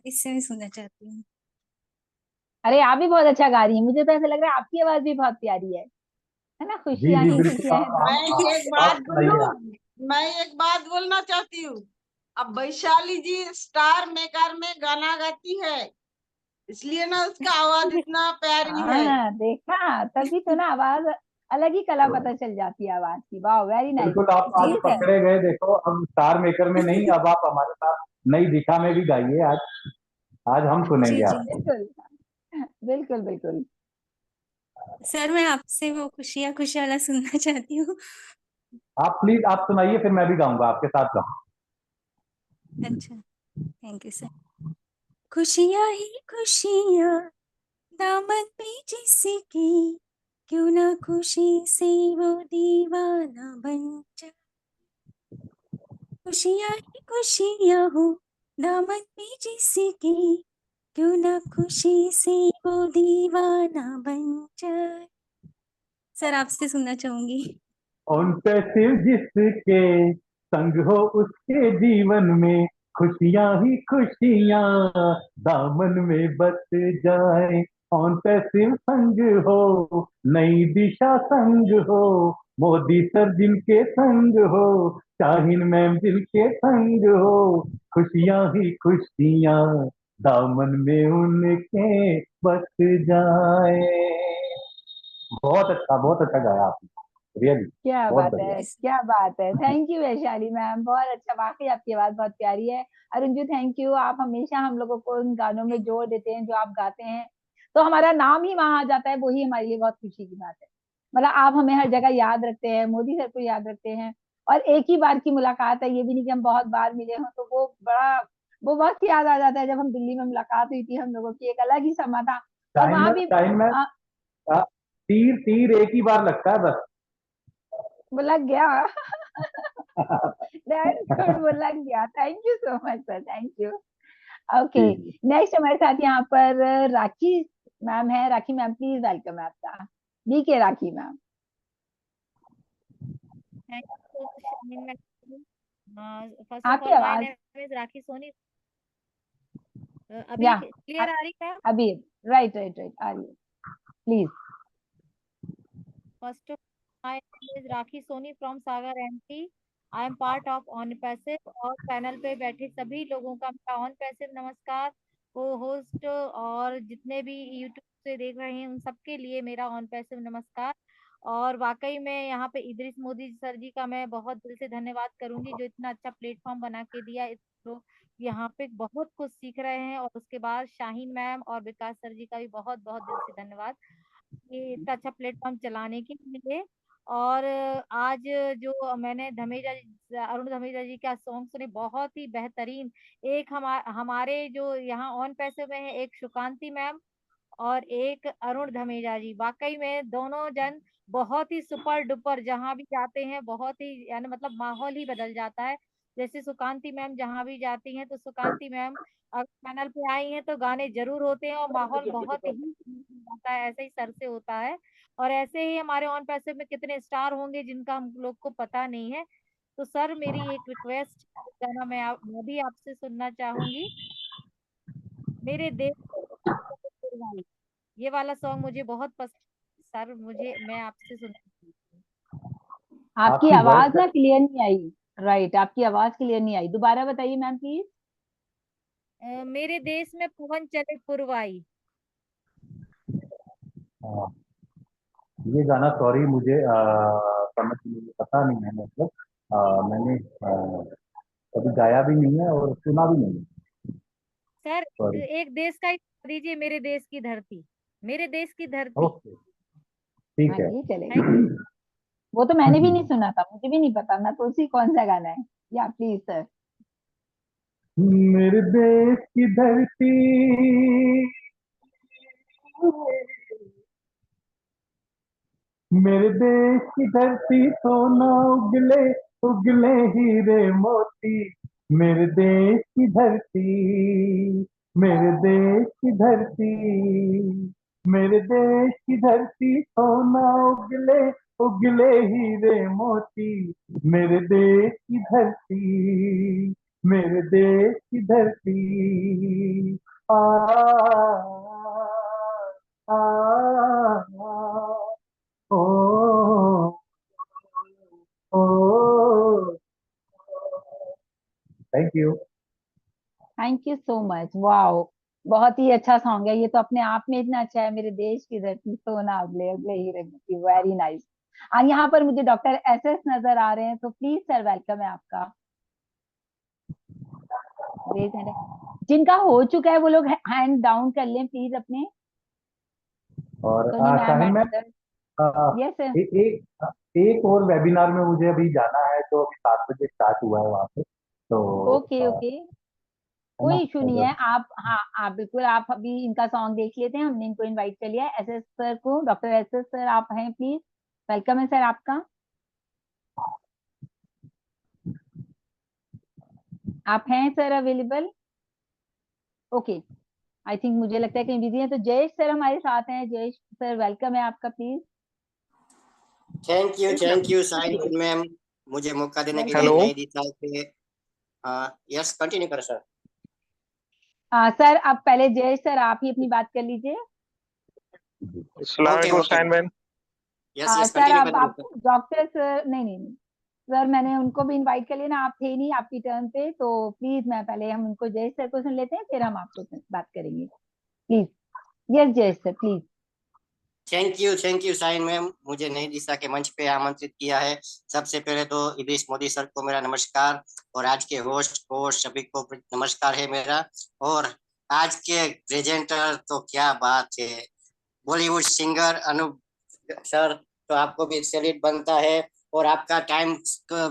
इससे मैं सुनना चाहती हूँ। अरे आप भी बहुत अच्छा गा रही हैं, मुझे तो ऐसा लग रहा है आपकी आवाज भी बहुत प्यारी है ना? जी खुशियां जी ही थैंक बिल्कुल, खुशियां यू। हैं मैं दामन में। एक बात आप बोलूं, सुनाइए। मैं एक बात बोलना चाहती हूँ। अब वैशाली जी स्टार मेकर में गाना गाती है, इसलिए ना उसका आवाज इतना प्यारी है। हाँ देखा, तभी तो ना आवाज अलग ही कला पता चल जाती है आवाज की। वाह, वेरी नाइस। बिल्कुल, आप आज जी सर। पकड़े गए। देखो, अब स्टार मेकर में नहीं, अब आप हमारे साथ नई दिशा में भी गाइए। आज हम जी सुनेंगे जी आपको। बिल्कुल बिल्कुल बिल्कुल। सर, मैं आपसे वो खुशियाँ खुशियाँ वाला सुनना चाहती हूँ। आप प्लीज आप सुनाइए, फिर मैं भी गाऊंगा आपके साथ गाऊंगा। अच्छा, थैंक यू सर। खुशियाँ ही खुशियाँ दामन में जिसकी, क्यों ना खुशी से वो दीवाना बन जाए। खुशियाँ ही खुशियाँ हो दामन में जिसकी, क्यों ना खुशी से वो दीवाना बन जाए। सर, आपसे सुनना चाहूंगी। उन पे सिर्फ जिसके संग हो उसके जीवन में खुशियां ही खुशियां दामन में बस जाए। उन पे सिर्फ संग हो, नई दिशा संग हो, मोदी सर जिनके संग हो, शाहीन मैम जिनके संग हो, खुशियां ही खुशियां दामन में उनके बस जाए। बहुत अच्छा गाया आपने, रियली क्या बहुत बात बढ़िया। है, क्या बात है। थैंक यू वैशाली मैम, बहुत अच्छा। वाकई आपकी आवाज बहुत प्यारी है। अरुण जी थैंक यू, आप हमेशा हम लोगों को उन गानों में जोड़ देते हैं जो आप गाते हैं, तो हमारा नाम ही वहां आ जाता है। वही हमारे लिए बहुत खुशी की बात है। मतलब आप हमें हर जगह याद रखते हैं, मोदी सर को याद रखते हैं। और एक ही बार की मुलाकात है, ये भी नहीं कि हम बहुत बार मिले हों। तो वो वक्त याद आ जाता है जब हम दिल्ली में मुलाकात हुई थी हम लोगों की। एक अलग ही समा था। और वहां भी टाइम में तीर तीर एक ही बार लगता है बस। वो लग गया। दैट्स गुड, वो लग गया। Thank you so much sir, thank you. Okay, जी, जी। नेक्स्ट हमारे साथ यहाँ पर राखी मैम है। राखी मैम प्लीज वेलकम है आपका। BK Rakhi ma'am. Thank you, Shamin ma'am. First of आपकी all, my आवाज, name is Rakhi Soni. अभी या क्लियर आ रही है? अभी राइट राइट राइट आ रही है, please. First of all, my name is Rakhi Soni from Sagar MP. I am part of on passive, और पैनल पे बैठे सभी लोगों का मेरा ऑन पैसिव नमस्कार। को होस्ट और जितने भी यूट्यूब से देख रहे हैं उन सबके लिए मेरा ऑन पैसिव नमस्कार। और वाकई में यहाँ पे इदरीस मोदी सर जी का मैं बहुत दिल से धन्यवाद करूंगी, जो इतना अच्छा प्लेटफॉर्म बना के दिया। इस लोग यहाँ पे बहुत कुछ सीख रहे हैं। और उसके बाद शाहीन मैम और विकास सर जी का भी बहुत बहुत दिल से धन्यवाद, ये इतना अच्छा प्लेटफॉर्म चलाने के लिए। और आज जो मैंने अरुण धमेजा जी का सॉन्ग सुने, बहुत ही बेहतरीन। एक हमारे जो यहाँ ऑन पैसे में है, एक सुकांति मैम और एक अरुण धमेजा जी, वाकई में दोनों जन बहुत ही सुपर डुपर, जहाँ भी जाते हैं बहुत ही, यानी मतलब माहौल ही बदल जाता है। जैसे सुकांति मैम जहाँ भी जाती हैं तो सुकांति मैम अगर चैनल पे आई हैं तो गाने जरूर होते हैं और माहौल बहुत ही जाता है, ऐसे ही सर से होता है। और ऐसे ही हमारे ऑन पैसे में कितने स्टार होंगे जिनका हम लोग को पता नहीं है। तो सर, मेरी एक रिक्वेस्ट, गाना मैं भी आपसे सुनना चाहूंगी। मेरे देश को, ये वाला सॉन्ग मुझे बहुत पसंद सर, मैं आपसे सुनना। आपकी आपकी वॉइस आवाज ना क्लियर नहीं आई। राइट, आपकी आवाज क्लियर नहीं आई, दोबारा बताइए मैम प्लीज। मेरे देश में पवन चले पुरवाई। ये गाना, सॉरी मुझे समझ मुझे पता नहीं है। मतलब मैंने कभी गाया भी नहीं है और सुना भी नहीं है। Sir, sorry. एक देश का ही बता दीजिए, मेरे देश की धरती, मेरे देश की धरती। ओके, ठीक हाँ है। जी, थैंक चलेगा। यू। वो तो मैंने भी नहीं सुना था, मुझे भी नहीं पता ना तुलसी कौन सा गाना है। या प्लीज सर। मेरे देश की धरती, मेरे देश की धरती, सोना उगले उगले हीरे मोती। मेरे देश की धरती, मेरे देश की धरती, मेरे देश की धरती, सोना उगले उगले हीरे मोती। मेरे देश की धरती, मेरे देश की धरती। आ, आ, आ, ओ, ओ, thank you. Thank you so much. Wow, बहुत ही अच्छा सॉन्ग है ये तो, अपने आप में इतना अच्छा है। मेरे देश की धरती सोना अगले अगले हीरे मोती, वेरी नाइस। यहाँ पर मुझे डॉक्टर एस एस नजर आ रहे हैं, तो प्लीज सर वेलकम है आपका। रेज हैंड, जिनका हो चुका है वो लोग हैंड डाउन कर लें प्लीज अपने। और Soni ma'am Shahin and ma'am, other. Yes sir. एक और वेबिनार में मुझे अभी जाना है, तो अभी 7 बजे स्टार्ट हुआ है वहाँ पे, तो ओके ओके, है ना कोई इशू नहीं अगर। है। आप, हाँ आप बिल्कुल, आप अभी इनका सॉन्ग देख लेते हैं। हमने इनको इनवाइट कर लिया है, एस एस सर को। डॉक्टर एस एस सर आप हैं प्लीज, वेलकम है सर आपका। आप हैं sir available? Okay, I think मुझे लगता है कहीं बिजी है। तो जयेश सर हमारे साथ हैं, जयेश सर वेलकम है आपका प्लीज। थैंक यू साइन मैम, मुझे मौका देने के लिए। हेलो नई दिशा से यस कंटिन्यू करो सर। सर अब पहले जयेश सर आप ही अपनी बात कर लीजिए। Okay okay yes yes sir continue अब करेंगे आप सर। डॉक्टर सर, नहीं नहीं नहीं सर, मैंने उनको भी इनवाइट कर लिया ना, आप थे नहीं आपकी टर्न पे, तो प्लीज मैं पहले, हम उनको जयेश सर को सुन लेते हैं, फिर हम आपको बात करेंगे please. Yes Jayesh sir please. Thank you साइन मैम, मुझे नई दिशा के मंच पे आमंत्रित किया है। सबसे पहले तो इदरीश मोदी सर को मेरा नमस्कार, और आज के होस्ट को सभी को नमस्कार है मेरा। और आज के प्रेजेंटर तो क्या बात है, बॉलीवुड सिंगर अनूप सर, तो आपको भी सैल्यूट बनता है। और आपका टाइम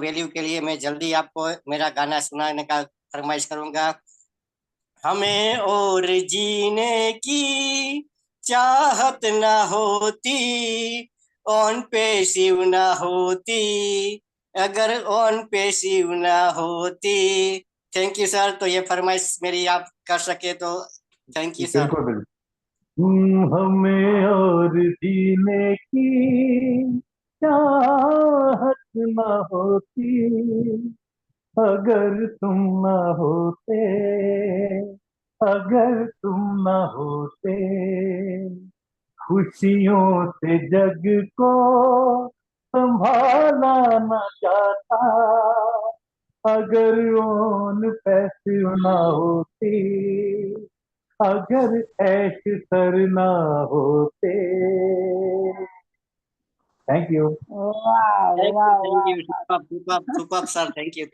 वैल्यू के लिए मैं जल्दी आपको मेरा गाना सुनाने का फरमाइश करूंगा। हमें और जीने की चाहत ना होती, ऑन पैसिव ना होती, अगर ऑन पैसिव ना होती। थैंक यू सर, तो ये फरमाइश मेरी आप कर सके तो थैंक यू सर। बिल्कुल बिल्कुल। हमें और जीने की चाहत न होती, अगर तुम न होते, अगर तुम न होते, खुशियों से जग को संभाला न जाता, अगर ओन पैसे ना होती, अगर ऐश सर ना होते। Thank you. वाह वाह थैंक वाह। You super sir, thank you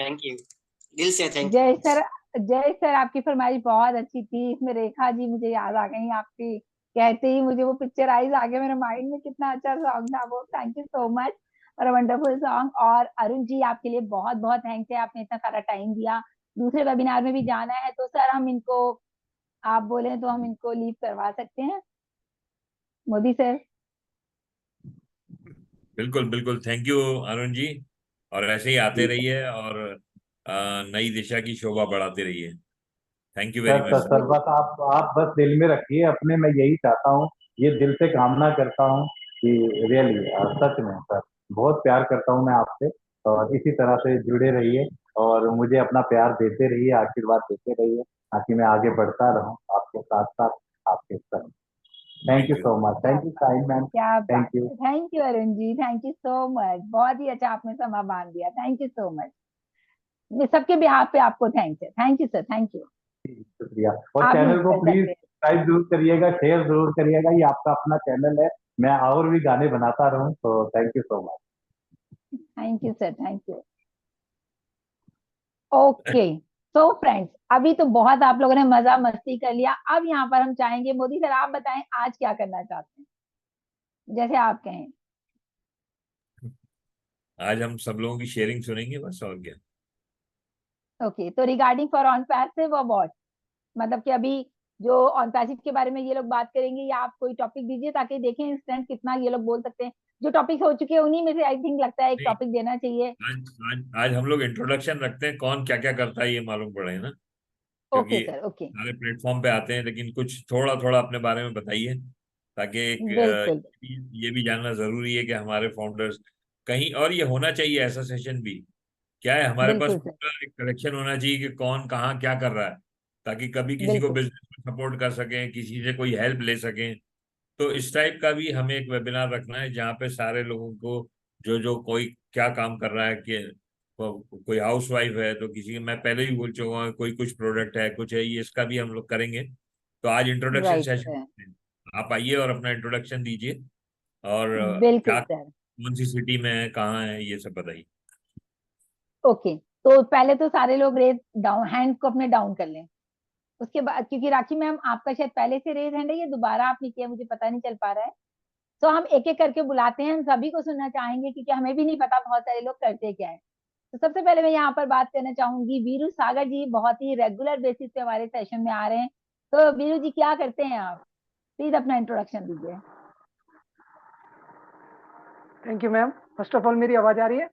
दिल से थैंक यू। जय सर, जय सर आपकी फरमाइश बहुत अच्छी थी। इसमें रेखा जी मुझे याद आ गई, आपकी कहते ही मुझे वो पिक्चराइज आ गया मेरे माइंड में, कितना अच्छा सॉन्ग था वो। Thank you so much for wonderful song. और अरुण जी आपके लिए बहुत बहुत थैंक्स है, आपने इतना सारा टाइम दिया। दूसरे वेबिनार में भी जाना है, तो सर हम इनको, आप बोले तो हम इनको लीव करवा सकते हैं, मोदी सर। बिल्कुल बिल्कुल, थैंक यू अरुण जी, और ऐसे ही आते रहिए और नई दिशा की शोभा बढ़ाते रहिए। Thank you very sir much sir sir. Sir बस आप बस दिल में रखिए अपने, मैं यही चाहता हूँ, ये दिल से कामना करता हूँ कि रियली सच में सर बहुत प्यार करता हूँ मैं आपसे, और इसी तरह से जुड़े रहिए और मुझे अपना प्यार देते रहिए, आशीर्वाद देते रहिए, ताकि मैं आगे बढ़ता रहूँ आपके साथ साथ, आपके साथ। Thank you thank you. So much, thank you साइन मैम, क्या थैंक बात यू। है, thank you Arun ji, thank you so much, बहुत ही अच्छा आपने समा बांध दिया, थैंक यू सो मच। सबके बिहाफ पे आपको थैंक्स है, thank you sir, thank you. शुक्रिया। और आप चैनल म्यूट को कर प्लीज सकते हैं। सब्सक्राइब जरूर करिएगा, शेयर जरूर करिएगा, ये आपका अपना चैनल है, मैं और भी गाने बनाता रहूं, तो thank you so much. Thank you sir, thank you. Okay, so friends, अभी तो बहुत आप लोगों ने मजा मस्ती कर लिया। अब यहाँ पर हम चाहेंगे मोदी सर आप बताएं आज क्या करना चाहते हैं, जैसे आप कहें। आज हम सब लोगों की शेयरिंग सुनेंगे बस, और क्या। ओके, तो रिगार्डिंग फॉर ऑन पैसिव और व्हाट, मतलब कि अभी जो ऑन पैसिव के बारे में ये लोग बात करेंगे, या आप कोई टॉपिक दीजिए ताकि देखें इंस्टेंट कितना ये लोग बोल सकते हैं। जो टॉपिक हो चुके हैं उन्हीं में से आई थिंक लगता है एक नहीं, टॉपिक देना चाहिए। आज हम लोग इंट्रोडक्शन रखते हैं, कौन क्या क्या करता है ये मालूम पड़े ना, ओके क्योंकि सर, ओके, सारे प्लेटफॉर्म पे आते हैं, लेकिन कुछ थोड़ा थोड़ा अपने बारे में बताइए, ताकि एक बिल्कुल ये भी जानना जरूरी है कि हमारे फाउंडर्स कहीं, और ये होना चाहिए ऐसा सेशन भी, क्या है हमारे पास बिल्कुल सर, पूरा एक कलेक्शन होना चाहिए कि कौन कहाँ क्या कर रहा है, ताकि कभी किसी को बिल्कुल बिजनेस में सपोर्ट कर सकें, किसी से कोई हेल्प ले सकें। तो इस टाइप का भी हमें एक वेबिनार रखना है, जहाँ पे सारे लोगों को, जो जो कोई क्या काम कर रहा है, कि कोई हाउस वाइफ है तो किसी, मैं पहले ही बोल चुका हूँ, कोई कुछ प्रोडक्ट है, कुछ है, ये इसका भी हम लोग करेंगे। तो आज इंट्रोडक्शन राइट सेशन सर, आप आइए और अपना इंट्रोडक्शन दीजिए और बिल्कुल क्या सर। कौन सी सिटी में है, कहाँ है, ये सब बताइए। ओके, तो पहले तो सारे लोग रेज डाउन हैंड को अपने डाउन कर लें। उसके बाद, क्योंकि राखी मैम आपका शायद पहले से रेज हैंड है, ये दोबारा आपने किया, मुझे पता नहीं चल पा रहा है। तो हम एक एक करके बुलाते हैं, हम सभी को सुनना चाहेंगे क्योंकि हमें भी नहीं पता बहुत सारे लोग करते क्या है। तो सबसे पहले मैं यहाँ पर बात करना चाहूंगी, वीरू सागर जी बहुत ही रेगुलर बेसिस पे हमारे सेशन में आ रहे हैं। तो वीरू जी क्या करते हैं आप, प्लीज अपना इंट्रोडक्शन दीजिए। Thank you ma'am. First of all मेरी आवाज आ रही है?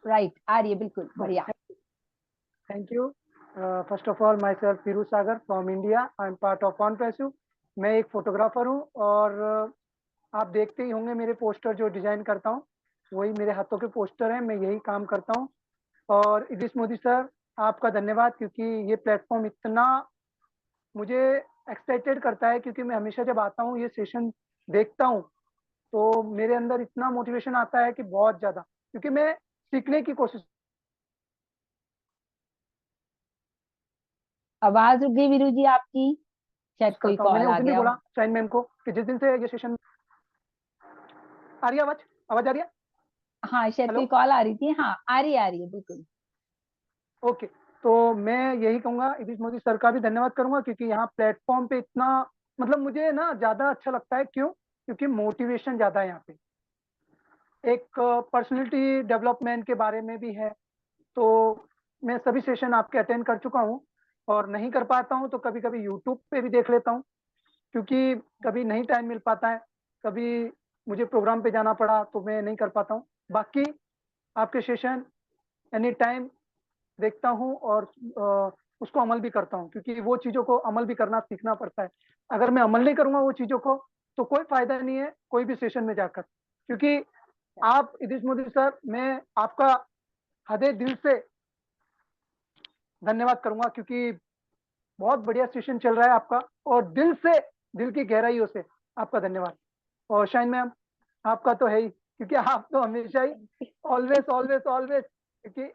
राइट, आ रही है, बिल्कुल बढ़िया। Thank you. First of all my self Veeru Sagar from India, I am part of OnPassive। मैं एक फोटोग्राफर हूँ और आप देखते ही होंगे मेरे पोस्टर जो डिजाइन करता हूँ वही मेरे हाथों के पोस्टर हैं, मैं यही काम करता हूँ। और इद्रिस मोदी सर आपका धन्यवाद, क्योंकि ये प्लेटफॉर्म इतना मुझे एक्साइटेड करता है, क्योंकि मैं हमेशा जब आता हूँ ये सेशन देखता हूँ तो मेरे अंदर इतना मोटिवेशन आता है कि बहुत ज्यादा, क्योंकि मैं सीखने की कोशिश। आवाज रुक गई वीरू जी आपकी, शायद कोई करता हूँ। कॉल मैंने आ उस दिन भी गया बोला हो। शाइन मैम को कि जिस दिन से ये सेशन आ रही है, आवाज आवाज आ रही है? हाँ, शायद हेलो, कोई कॉल आ रही थी। हाँ, आ रही है बिल्कुल। ओके। तो मैं यही कहूंगा, इद्रिस मोदी सर का भी धन्यवाद करूंगा, क्योंकि यहाँ प्लेटफॉर्म पे इतना मतलब मुझे ना ज्यादा अच्छा लगता है। क्यों? क्योंकि मोटिवेशन ज्यादा है यहाँ पे, एक पर्सनैलिटी डेवलपमेंट के बारे में भी है। तो मैं सभी सेशन आपके अटेंड कर चुका हूँ, और नहीं कर पाता हूँ तो कभी कभी यूट्यूब पे भी देख लेता हूँ, क्योंकि कभी नहीं टाइम मिल पाता है, कभी मुझे प्रोग्राम पे जाना पड़ा तो मैं नहीं कर पाता हूँ। बाकी आपके सेशन एनी टाइम देखता हूँ और उसको अमल भी करता हूँ, क्योंकि वो चीज़ों को अमल भी करना सीखना पड़ता है। अगर मैं अमल नहीं करूँगा वो चीज़ों को तो कोई फायदा नहीं है कोई भी सेशन में जाकर। क्योंकि आप इद्रिस मोदी सर, मैं आपका हृदय दिल से धन्यवाद करूंगा, क्योंकि बहुत बढ़िया सेशन चल रहा है आपका, और दिल से, दिल की गहराइयों से आपका धन्यवाद। और शाइन मैम आपका तो है ही, क्योंकि आप तो हमेशा ही ऑलवेज ऑलवेज ऑलवेज, क्योंकि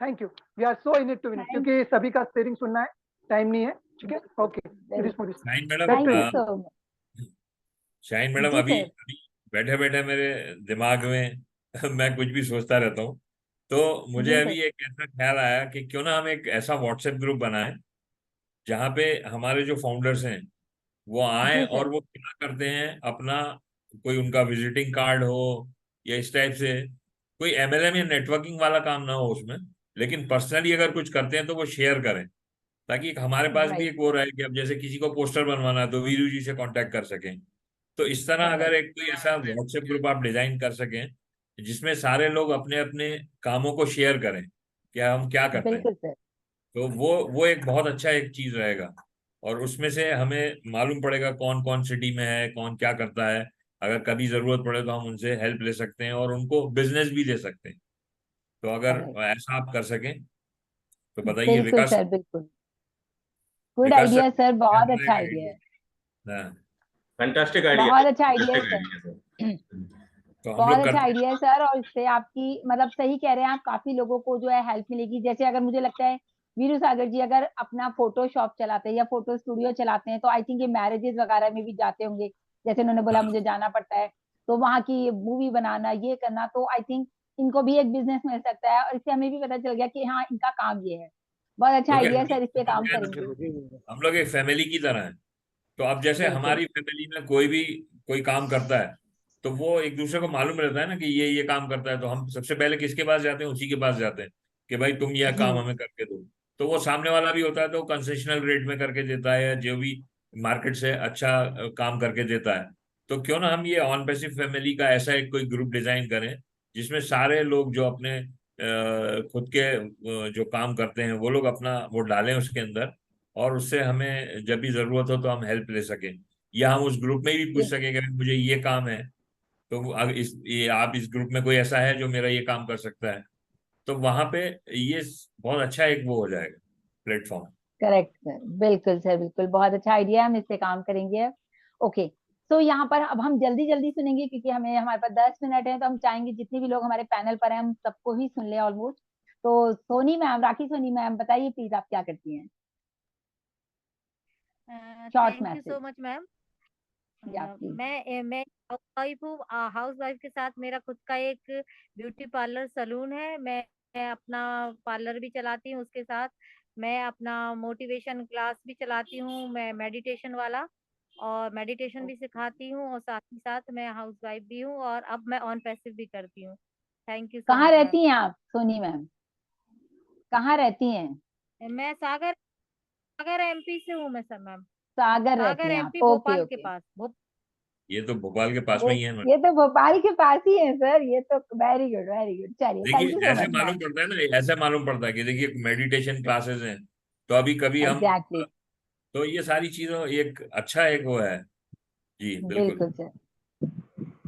thank you, we are so in it to win it, क्योंकि सभी का शेयरिंग सुनना है, टाइम नहीं है। ठीक है, okay. Shine madam, thank you so much. Shine madam, जी अभी सर। अभी बैठे बैठे मेरे दिमाग में मैं कुछ भी सोचता रहता हूँ, तो मुझे जी अभी सर। एक ऐसा ख्याल आया कि क्यों ना हम एक ऐसा व्हाट्सएप ग्रुप बनाएं जहाँ पे हमारे जो फाउंडर्स हैं वो आए जी और सर। वो क्या करते हैं अपना, कोई उनका विजिटिंग कार्ड हो या इस टाइप से, कोई MLM या नेटवर्किंग वाला काम ना हो उसमें, लेकिन पर्सनली अगर कुछ करते हैं तो वो शेयर करें, ताकि हमारे पास भी राइट एक वो रहे कि अब जैसे किसी को पोस्टर बनवाना है तो वीरू जी से कांटेक्ट कर सकें। तो इस तरह अगर राइट। एक कोई ऐसा व्हाट्सएप ग्रुप आप डिजाइन कर सकें जिसमें सारे लोग अपने अपने कामों को शेयर करें कि हम क्या करते हैं, बिल्कुल सर। तो वो एक बहुत अच्छा एक चीज रहेगा। और उसमें से हमें मालूम पड़ेगा कौन कौन सिटी में है, कौन क्या करता है। अगर कभी जरूरत पड़े तो हम उनसे हेल्प ले सकते हैं और उनको बिजनेस भी दे सकते हैं। तो अगर करेक्ट। ऐसा आप कर सकें तो बताइए। बिल्कुल सर, बिल्कुल। गुड विकास सर आइडिया सर, क्या बहुत अच्छा रहेगा आइडिया है। हाँ, फैंटास्टिक आइडिया है, बहुत अच्छा आइडिया है फैंटास्टिक सर। Idea sir. तो हम बहुत लोग अच्छा करते आइडिया है सर, और इससे आपकी मतलब सही कह रहे हैं आप, काफी लोगों को जो है हेल्प मिलेगी। जैसे अगर मुझे लगता है वीरू सागर जी अगर अपना फोटो शॉप चलाते हैं या फोटो स्टूडियो चलाते हैं, तो आई थिंक ये मैरिजेस वगैरह में भी जाते होंगे। जैसे उन्होंने बोला हाँ, मुझे जाना पड़ता है, तो वहाँ की मूवी बनाना, ये करना, तो आई थिंक इनको भी एक बिजनेस मिल सकता है। और इससे हमें भी पता चल गया कि हाँ, इनका काम ये है। बहुत अच्छा क्योंकि आइडिया है सर, इस पे काम हम करेंगे। लोग एक फैमिली की तरह है। तो अब जैसे बिल्कुल। हमारी फैमिली में कोई भी कोई काम करता है तो वो एक दूसरे को मालूम रहता है ना कि ये काम करता है, तो हम सबसे पहले किसके पास जाते हैं? उसी के पास जाते हैं कि भाई तुम यह जी। काम हमें करके दो। तो वो सामने वाला भी होता है तो कंसेशनल रेट में करके देता है, या जो भी मार्केट से अच्छा काम करके देता है। तो क्यों ना हम ये ऑन पैसिव फैमिली का ऐसा एक कोई ग्रुप डिजाइन करें जिसमें सारे लोग जो अपने खुद के जो काम करते हैं वो लोग अपना वो डालें उसके अंदर, और उससे हमें जब भी जरूरत हो तो हम हेल्प ले सकें। या हम उस ग्रुप में भी पूछ सकें कि मुझे ये काम है, तो अगर आप इस ग्रुप में कोई ऐसा है जो मेरा ये काम कर सकता है, तो वहां पे ये बहुत अच्छा एक वो हो जाएगा प्लेटफॉर्म। करेक्ट सर, बिल्कुल सर, बिल्कुल बहुत अच्छा आइडिया है, हम इस पे काम करेंगे। ओके। तो यहाँ पर अब हम जल्दी जल्दी सुनेंगे, क्योंकि हमें हमारे पास 10 मिनट है, तो हम चाहेंगे जितने भी लोग हमारे पैनल पर हैं हम सबको ही सुन ले ऑलमोस्ट। तो सोनी मैम, राखी सोनी मैम, बताइए प्लीज आप क्या करती हैं। Short thank you so message. Much ma'am. या प्लीज। मैं हाउसवाइफ हूँ। हाउसवाइफ के साथ मेरा खुद का एक ब्यूटी पार्लर सलून है। मैं अपना पार्लर भी चलाती हूँ, उसके साथ मैं अपना मोटिवेशन क्लास भी चलाती हूँ, मैं मेडिटेशन वाला, और मेडिटेशन भी सिखाती हूँ, और साथ ही साथ मैं हाउसवाइफ भी हूँ, और अब मैं ऑन पैसिव भी करती हूँ। थैंक यू सो कहाँ मच मैम। रहती हैं आप सोनी मैम, कहाँ रहती हैं? मैं सागर एमपी से हूँ मैं सर मैम। सागर रहती सागर हैं एमपी आप, ओके भोपाल के ओके। पास। ये तो भोपाल के पास में ही है ना। ये तो भोपाल के पास ही है सर, ये तो वेरी गुड वेरी गुड। चलिए थैंक यू देखिए सो ऐसे मच मालूम मैम। पड़ता है ना, ऐसा मालूम पड़ता है कि देखिए मेडिटेशन क्लासेस हैं, तो अभी कभी हम, एग्जैक्टली, तो ये सारी चीजों एक अच्छा एक वो है। जी बिल्कुल। बिल्कुल सर।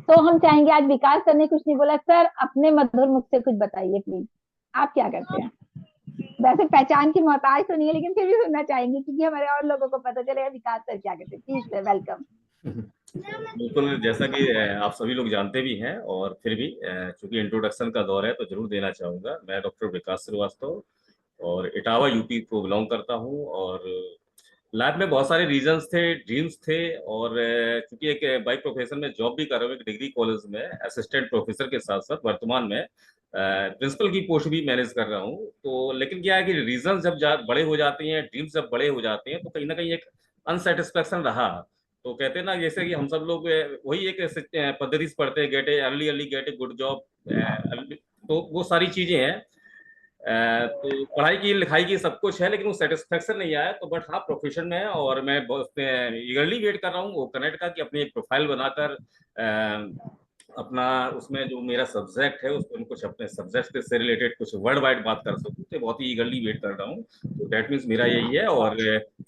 तो हम चाहेंगे, आज विकास सर ने कुछ नहीं बोला सर, अपने मधुर मुख से कुछ बताइए प्लीज, आप क्या करते हैं? वैसे पहचान की मोहताज तो नहीं है, लेकिन फिर भी सुनना चाहेंगे क्योंकि हमारे और लोगों को पता चलेगा विकास सर क्या करते हैं। Please sir, welcome. बिल्कुल, जैसा कि आप सभी लोग जानते भी हैं, और फिर भी चूंकि इंट्रोडक्शन का दौर है तो जरूर देना चाहूँगा। मैं डॉक्टर विकास श्रीवास्तव और इटावा यूपी को बिलोंग करता हूँ। और लाइफ में बहुत सारे रीजंस थे, ड्रीम्स थे, और चूंकि एक बाई प्रोफेशन में जॉब भी कर रहा हूँ एक डिग्री कॉलेज में असिस्टेंट प्रोफेसर के साथ साथ, वर्तमान में प्रिंसिपल की पोस्ट भी मैनेज कर रहा हूँ। तो लेकिन क्या है कि रीजन जब बड़े हो जाते हैं, ड्रीम्स जब बड़े हो जाते हैं, तो कहीं ना कहीं एक अनसेटिस्फैक्शन रहा। तो कहते हैं ना, जैसे कि हम सब लोग वही एक पद्धति से पढ़ते हैं, gate A early early gate a good job, तो वो सारी चीजें हैं। तो पढ़ाई की लिखाई की सब कुछ है, लेकिन वो सेटिस्फेक्शन नहीं आया। तो बट हाँ, प्रोफेशन में है, और मैं बहुत ईगरली वेट कर रहा हूँ वो कनेक्ट का, कि अपनी एक प्रोफाइल बनाकर अपना उसमें जो मेरा सब्जेक्ट है उसमें कुछ अपने सब्जेक्ट से रिलेटेड कुछ वर्ल्ड वाइड बात कर सकूँ। तो बहुत ही ईगरली वेट कर रहा हूँ। तो दैट मीन्स मेरा यही है, और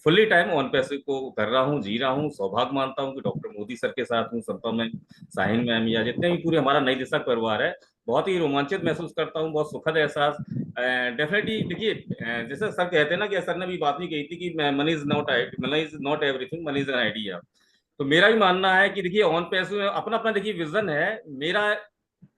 फुल्ली टाइम ऑन पैसिव को कर रहा हूँ, जी रहा हूँ। सौभाग्य मानता हूँ कि डॉक्टर मोदी सर के साथ हूँ, संपा मैम, साहिन मैम, या जितने भी पूरे हमारा नई दिशा परिवार है। बहुत ही रोमांचित महसूस करता हूँ, बहुत सुखद एहसास। डेफिनेटली देखिए, जैसे सर कहते हैं ना, कि सर ने भी बात नहीं कही थी कि money is not everything, money is an idea. तो मेरा भी मानना है कि देखिए ऑन पैसे में अपना अपना देखिए विजन है मेरा।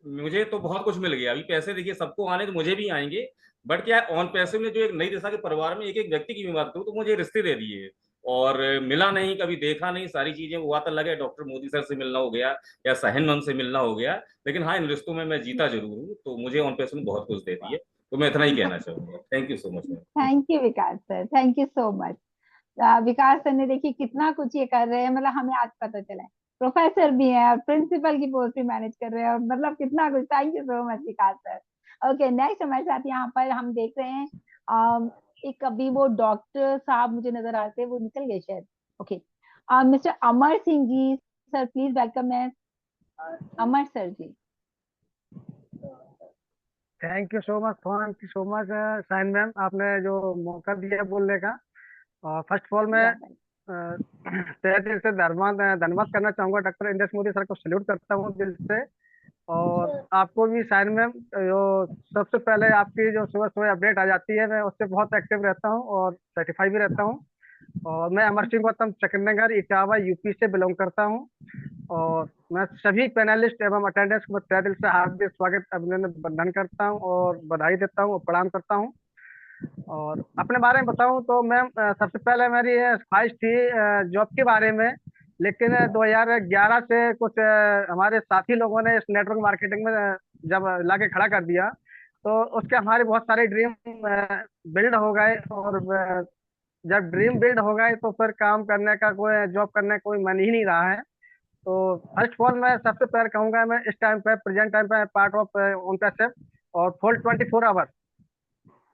मुझे तो बहुत कुछ मिल गया, अभी पैसे देखिए सबको आने तो मुझे भी आएंगे। बट क्या ऑन पैसे में जो एक नई दिशा के परिवार में एक एक व्यक्ति की भी बात करूँ, तो मुझे रिश्ते दे दिए, और मिला नहीं, कभी देखा नहीं, सारी चीजें हुआ तो लगे डॉक्टर मोदी सर से मिलना हो गया या साहिन मैम से मिलना हो गया। लेकिन हाँ, इन रिश्तों में मैं जीता जरूर हूँ, तो मुझे ऑन पैसे में बहुत कुछ देती है। तो मैं इतना ही कहना चाहूंगा। Thank you so much ma'am. Thank you Vikas sir, thank you so much. Vikas sir ने देखिए कितना कुछ ये कर रहे हैं, मतलब हमें आज पता चला है प्रोफेसर भी हैं और प्रिंसिपल की पोस्ट भी मैनेज कर रहे हैं, और मतलब कितना कुछ। Thank you so much Vikas sir. Okay, next हमारे साथ यहाँ पर हम देख रहे हैं एक अभी वो डॉक्टर साहब मुझे नजर आते हैं, वो निकल गए शायद। Okay, mister Amar Singh ji, sir please welcome है Amar sir ji. Thank you so much sign ma'am, आपने जो मौका दिया बोलने का। फर्स्ट ऑफ ऑल मैं तहे दिल से धन्यवाद करना चाहूंगा, डॉक्टर इंद्रेश मोदी सर को सैल्यूट करता हूँ दिल से। और आपको भी साइन मैम, जो सबसे पहले आपकी जो सुबह सुबह अपडेट आ जाती है, मैं उससे बहुत एक्टिव रहता हूँ और सर्टिफाई भी रहता हूँ। और मैं अमर सिंह गौतम चकन्नगर इटावा यूपी से बिलोंग करता हूँ। और मैं सभी पैनलिस्ट एवं अटेंडेंस को तहे दिल से हार्दिक स्वागत अभिनंदन करता हूँ और बधाई देता हूँ और प्रणाम करता हूँ। और अपने बारे में बताऊं तो मैम, सबसे पहले मेरी ख्वाहिश थी जॉब के बारे में, लेकिन 2011 से कुछ हमारे साथी लोगों ने इस नेटवर्क मार्केटिंग में जब लाके खड़ा कर दिया, तो उसके हमारे बहुत सारे ड्रीम बिल्ड हो गए। और जब ड्रीम बिल्ड हो गए तो फिर काम करने का, कोई जॉब करने का कोई मन ही नहीं रहा है। तो फर्स्ट ऑफ ऑल मैं सबसे पहले कहूंगा, मैं इस टाइम पे प्रेजेंट टाइम पे पार्ट ऑफ ऑन पैसिव और फुल 24 आवर्स,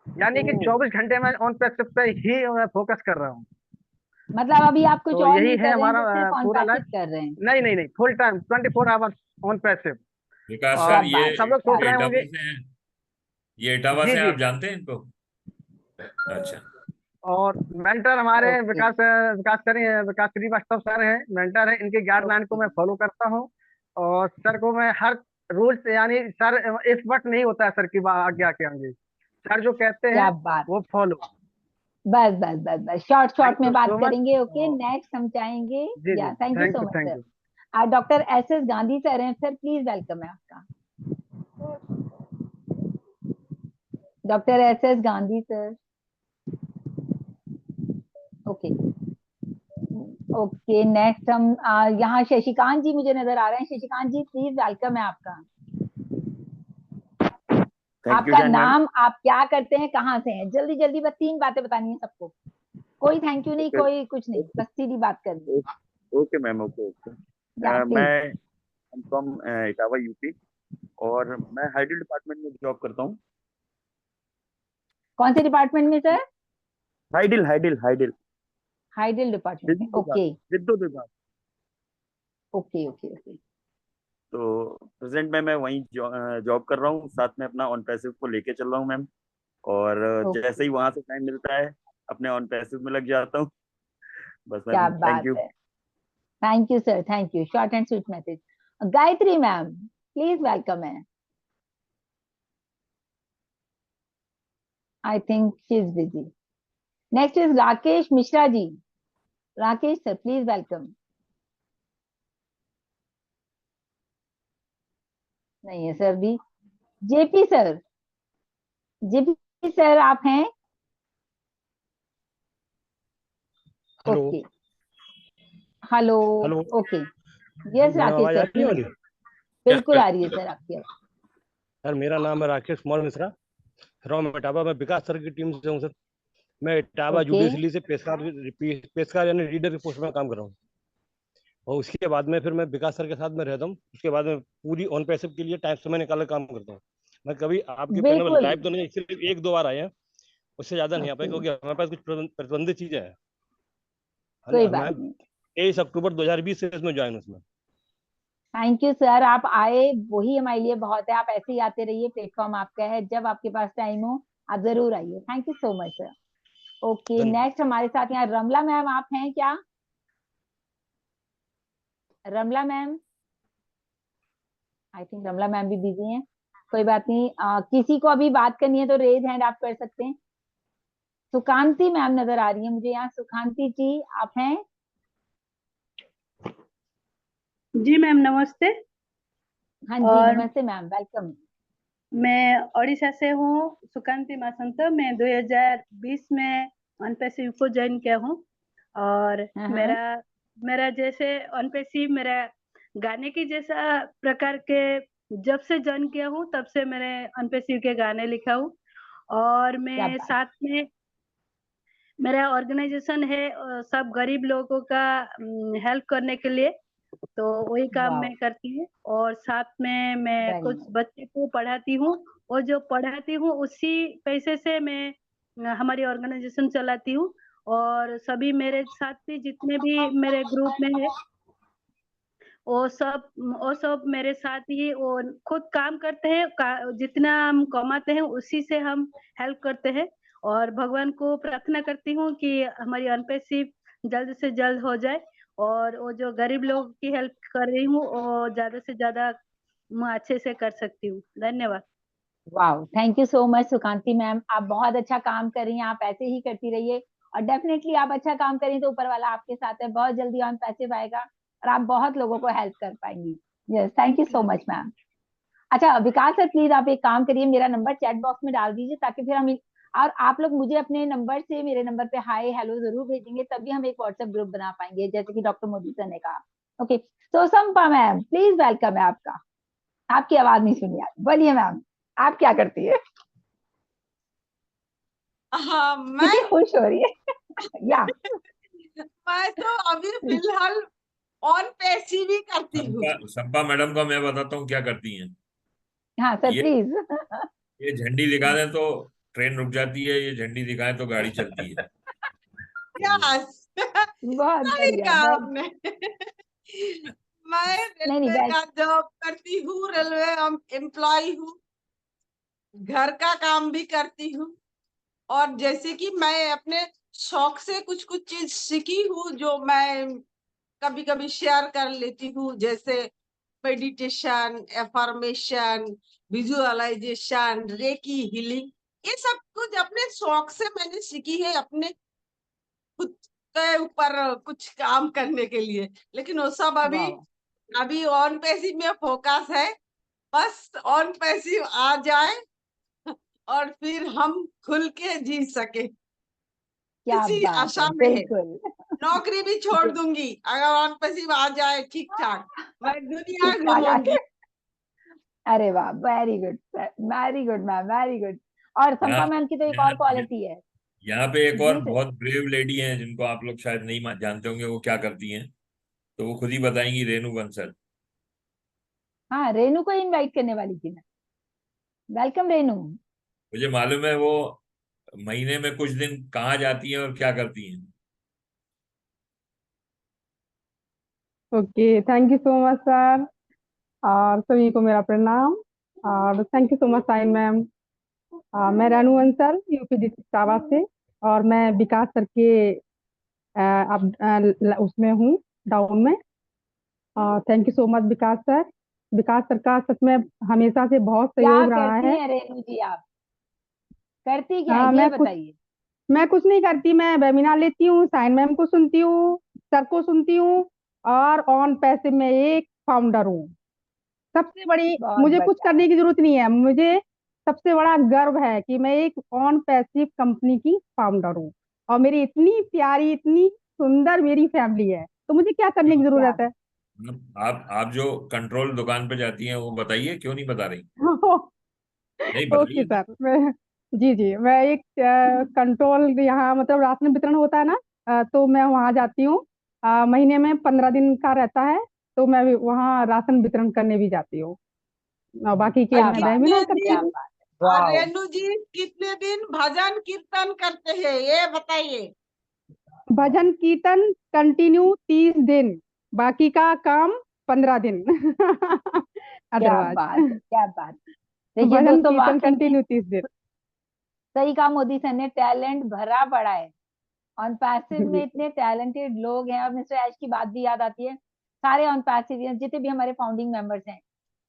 यानी कि 24 घंटे में ऑन पैसिव पे ही फोकस कर रहा हूँ। मतलब अभी आप कुछ तो और यही नहीं है कर रहे हैं, हमारा तो सिर्फ ऑन पूरा पैसिव लाइफ। कर रहे हैं? नहीं, full time 24 hours on passive. Vikas क्या सर, ये बात सब लोग क्या सोच रहे इटावा होंगे। से हैं, ये इटावा जी से जी। आप जानते हैं इनको? अच्छा। और मेंटर हमारे ओके विकास श्रीवास्तव सर हैं, मेंटर हैं। इनके गाइडलाइन को ओके। मैं फॉलो करता हूँ। और सर को मैं हर रूल्स, यानी सर इस वक्त नहीं होता है सर की आज्ञा के आगे, सर जो कहते हैं क्या बात, वो फॉलो। बस बस बस बस, शॉर्ट थैंक में यू बात सो मच। करेंगे। ओके, नेक्स्ट हम चाहेंगे। जी जी, या thank you thank so you much thank sir. You. Doctor S S Gandhi sir हैं, सर प्लीज वेलकम है आपका। Doctor S S Gandhi sir. Okay, okay next हम यहाँ शशिकांत जी मुझे नजर आ रहे हैं। शशिकांत जी प्लीज वेलकम है आपका। आपका नाम, आप क्या करते हैं, कहाँ से हैं, जल्दी जल्दी बस 3 बातें बतानी है सबको। कोई थैंक यू नहीं, कोई कुछ नहीं, बस सीधी बात करनी। Okay ma'am, okay okay. या प्लीज। मैं फ्रॉम इटावा यूपी और मैं हाइडल डिपार्टमेंट में जॉब करता हूँ। कौन से डिपार्टमेंट में sir? Hydel hydel hydel hydel department में। ओके विद्युत विभाग। Okay okay okay. तो प्रेजेंट में मैं वहीं जॉब कर रहा हूँ, साथ में अपना ऑन पैसिव को लेके चल रहा हूँ मैम। और जैसे ही वहां से टाइम मिलता है अपने ऑन पैसिव में लग जाता हूँ बस क्या मैम। बात है। Thank you sir, thank you. Short and sweet message. Gayatri ma'am please welcome है। I think she is busy. Next is Rakesh Mishra ji. Rakesh sir please welcome. नहीं है सर भी। जेपी सर, जेपी सर आप हैं? Okay hello okay yes Rakesh sir please. बिल्कुल आ रही है sir आपकी आवाज। सर मेरा नाम है राकेश कुमार मिश्रा फ्रॉम इटावा। मैं विकास सर की टीम से हूँ सर। मैं इटावा जुडिशली से पेशकार यानी रीडर की पोस्ट में काम कर रहा हूँ और उसके बाद में फिर मैं विकास सर के साथ में रहता हूँ। उसके बाद में पूरी ऑन पैसिव के लिए टाइम समय निकाल काम करता हूँ। मैं कभी आपके पैनल में लाइव तो नहीं, सिर्फ 1-2 बार आए हैं, उससे ज्यादा नहीं आ पाए क्योंकि हमारे पास कुछ प्रतिबंधित चीजें हैं। कोई बात नहीं। 23 अक्टूबर 2020 से इसमें ज्वाइन उसमें। थैंक यू सर, आप आए वही हमारे लिए बहुत है। आप ऐसे ही आते रहिए, प्लेटफॉर्म आपका है, जब आपके पास टाइम हो आप जरूर आइए। Thank you so much sir. Okay next हमारे साथ यहाँ रमला मैम आप हैं क्या? रमला ma'am, I think Ramla ma'am भी बिजी हैं। कोई बात नहीं, किसी को अभी बात करनी है तो रेज हैंड आप कर सकते हैं। सुकांती मैम नजर आ रही है मुझे यहाँ। सुकांती जी आप हैं? जी मैम नमस्ते। हाँ जी नमस्ते मैम, वेलकम। मैं ओडिशा से हूँ, सुकांती मासंत। मैं 2020 में अनपैसिव को ज्वाइन किया हूँ और मेरा जैसे अनपैसिव मेरा गाने की जैसा प्रकार के जब से ज्वाइन किया हूँ तब से मैंने अनपैसिव के गाने लिखा हूँ। और मैं साथ में मेरा ऑर्गेनाइजेशन है सब गरीब लोगों का हेल्प करने के लिए, तो वही काम मैं करती हूँ। और साथ में मैं कुछ बच्चे को पढ़ाती हूँ और जो पढ़ाती हूँ उसी पैसे से मैं हमारी ऑर्गेनाइजेशन चलाती हूँ। और सभी मेरे साथी जितने भी मेरे ग्रुप में है वो सब मेरे साथ ही वो खुद काम करते हैं। जितना हम कमाते हैं उसी से हम हेल्प करते हैं और भगवान को प्रार्थना करती हूँ कि हमारी अनपैसिव जल्द से जल्द हो जाए और वो जो गरीब लोगों की हेल्प कर रही हूँ वो ज्यादा से ज्यादा मैं अच्छे से कर सकती हूँ। धन्यवाद। Wow, thank you so much Sukanti ma'am, आप बहुत अच्छा काम कर रही हैं। आप ऐसे ही करती रहिए और डेफिनेटली आप अच्छा काम करें तो ऊपर वाला आपके साथ है। बहुत जल्दी ऑन पैसिव आएगा और आप बहुत लोगों को हेल्प कर पाएंगी। Yes thank you so much ma'am. अच्छा विकास सर प्लीज आप एक काम करिए, मेरा नंबर चैट बॉक्स में डाल दीजिए ताकि फिर हम और आप लोग मुझे अपने नंबर से मेरे नंबर पे हाय हेलो जरूर भेजेंगे, तभी हम एक व्हाट्सएप ग्रुप बना पाएंगे जैसे कि डॉक्टर मोदी सर ने कहा। ओके तो संपा मैम प्लीज वेलकम है आपका। आपकी आवाज नहीं सुनी यार, बोलिए मैम आप क्या करती है? हाँ मैं कितनी खुश हो रही है या मैं तो अभी फिलहाल ऑन पैसिव ही करती हूँ। संपा मैडम का मैं बताता हूँ क्या करती हैं। हाँ सर प्लीज। ये झंडी दिखा दें तो ट्रेन रुक जाती है, ये झंडी दिखाएं तो गाड़ी चलती है। यस बहुत सही बढ़िया। कहा आपने। मैं रेलवे का जॉब करती हूँ, रेलवे एम्प्लॉय हूँ, घर का काम भी करती हूँ और जैसे कि मैं अपने शौक से कुछ कुछ चीज सीखी हूँ जो मैं कभी कभी शेयर कर लेती हूँ, जैसे meditation, affirmation, visualisation, reiki healing, ये सब कुछ अपने शौक से मैंने सीखी है अपने खुद के ऊपर कुछ काम करने के लिए। लेकिन वो सब अभी ऑन पैसिव में फोकस है। बस ऑन पैसिव आ जाए और फिर हम खुल के जी सके, क्या इसी बात आशा है, में है। बिल्कुल नौकरी भी छोड़ दूंगी अगर ऑन पैसिव आ जाए ठीक ठाक, मैं दुनिया ठीक ठाक घूमूंगी। आके। अरे वाह, very good, very good ma'am, very good. और यहाँ संपा मैम की तो एक और क्वालिटी है। यहाँ पे एक और जी सर। बहुत ब्रेव लेडी हैं जिनको आप लोग शायद नहीं जानते होंगे वो क्या करती हैं, तो वो खुद ही बताएंगी। रेणु बंसल। हाँ, रेनू को इनवाइट करने वाली थी मैं। वेलकम रेनू। मुझे मालूम है वो महीने में कुछ दिन कहाँ जाती हैं और क्या करती हैं। Okay, thank you so much sir, और सभी को मेरा प्रणाम, और thank you so much sign ma'am. मैं रानू अंसल, यूपी डिस्ट्रिक्ट इटावा से, और मैं विकास सर के उसमें हूँ, डाउन में। Thank you so much Vikas sir. Vikas sir का सच में हमेशा से बहुत क्या सहयोग रहा करती है। हैं रेनू जी आप? करती क्या है ये मैं बताइए। कुछ नहीं करती, मैं वेबिनार लेती हूँ, साइन मैम को सुनती हूँ, सर को सुनती हूँ, और ऑन पैसे में एक फाउंडर हूँ। सबसे बड़ी, बहुत मुझे कुछ बढ़िया। करने की जरूरत नहीं है, मुझे सबसे बड़ा गर्व है कि मैं एक ऑन पैसिव कंपनी की फाउंडर हूँ, और मेरी इतनी प्यारी, इतनी सुंदर मेरी फैमिली है, तो मुझे क्या करने की जरूरत है। आप जो कंट्रोल दुकान पे जाती हैं वो बताइए, क्यों नहीं बता रही? नहीं ओके बताइए ना। सर, मैं जी जी, मैं एक कंट्रोल, यहाँ मतलब राशन वितरण होता है ना, तो मैं वहाँ जाती हूँ। महीने में 15 दिन का रहता है, तो मैं भी वहाँ राशन वितरण करने भी जाती हूँ, और बाकी के क्या मैं बात वेबिनार है, करती क्या हूँ। बात है। और वाह, रेणु जी कितने दिन भजन कीर्तन करते हैं ये बताइए। भजन कीर्तन कंटिन्यू 30 दिन, बाकी का काम 15 दिन। क्या अदरवाइज बात है, क्या बात है। देखिए भजन दोस्तों, कीर्तन वाकई में कंटिन्यू 30 दिन। सही कहा, मोदी सर ने टैलेंट भरा पड़ा है। ऑन पैसिव में जी इतने टैलेंटेड लोग हैं, और मिस्टर ऐश की बात भी याद आती है। सारे ऑन पैसिव जितने भी हमारे फाउंडिंग मेंबर्स हैं,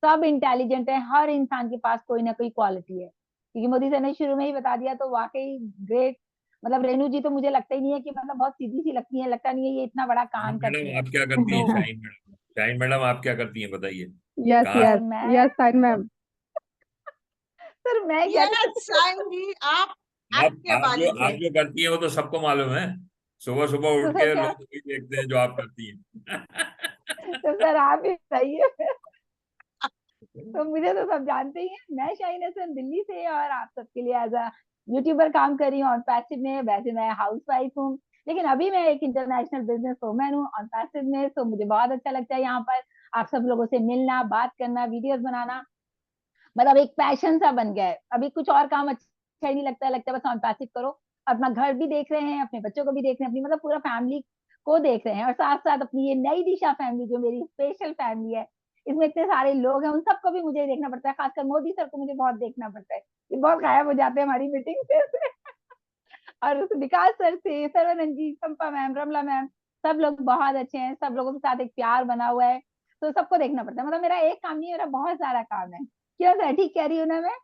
सब इंटेलिजेंट है। हर इंसान के पास कोई ना कोई क्वालिटी है, क्योंकि मोदी सर ने शुरू में ही बता दिया, तो वाकई ग्रेट। मतलब रेनू जी तो मुझे लगता ही नहीं है कि, मतलब बहुत सीधी सी लगती है, लगता नहीं है ये इतना बड़ा काम करती मैडम है। आप क्या करती हैं? तो शाइन मैडम, शाइन मैडम आप क्या करती हैं बताइए। यस कहाँ सर यस मैं यस साइन मैम। सर मैं क्या कर यस साईं जी, आप आप आपके मालिक आप है। जो करती हैं वो तो सबको मालूम है। सुबह सुबह तो उठ सर के क्या, लोग वही देखते हैं जो आप करती हैं। तो सर आप ही बताइए। तो मुझे तो सब जानते ही हैं, मैं शाइन हसन दिल्ली से, और आप सबके लिए एज अ यूट्यूबर काम कर रही हूँ ऑन पैसिव में। वैसे मैं हाउस वाइफ हूँ, लेकिन अभी मैं एक इंटरनेशनल बिजनेस वूमेन हूँ ऑन पैसिव में। तो मुझे बहुत अच्छा लगता है यहाँ पर आप सब लोगों से मिलना, बात करना, वीडियोस बनाना। मतलब एक पैशन सा बन गया है। अभी कुछ और काम अच्छा ही नहीं लगता है, लगता है बस ऑन पैसिव करो। अपना घर भी देख रहे हैं, अपने बच्चों को भी देख रहे हैं, अपनी मतलब पूरा फैमिली को देख रहे हैं, और साथ साथ अपनी ये नई दिशा फैमिली जो मेरी स्पेशल फैमिली है, इसमें इतने सारे लोग हैं, उन सबको भी मुझे देखना पड़ता है। खासकर मोदी सर को मुझे बहुत देखना पड़ता है, ये बहुत गायब हो जाते हैं हमारी मीटिंग से। और उस विकास सर से, सर्वानंद जी, संपा मैम, रमला मैम, सब लोग बहुत अच्छे हैं। सब लोगों के साथ एक प्यार बना हुआ है, तो सबको देखना पड़ता है। मतलब मेरा एक काम नहीं है, मेरा बहुत सारा काम है। क्यों सर, ठीक कह रही हूँ ना मैं?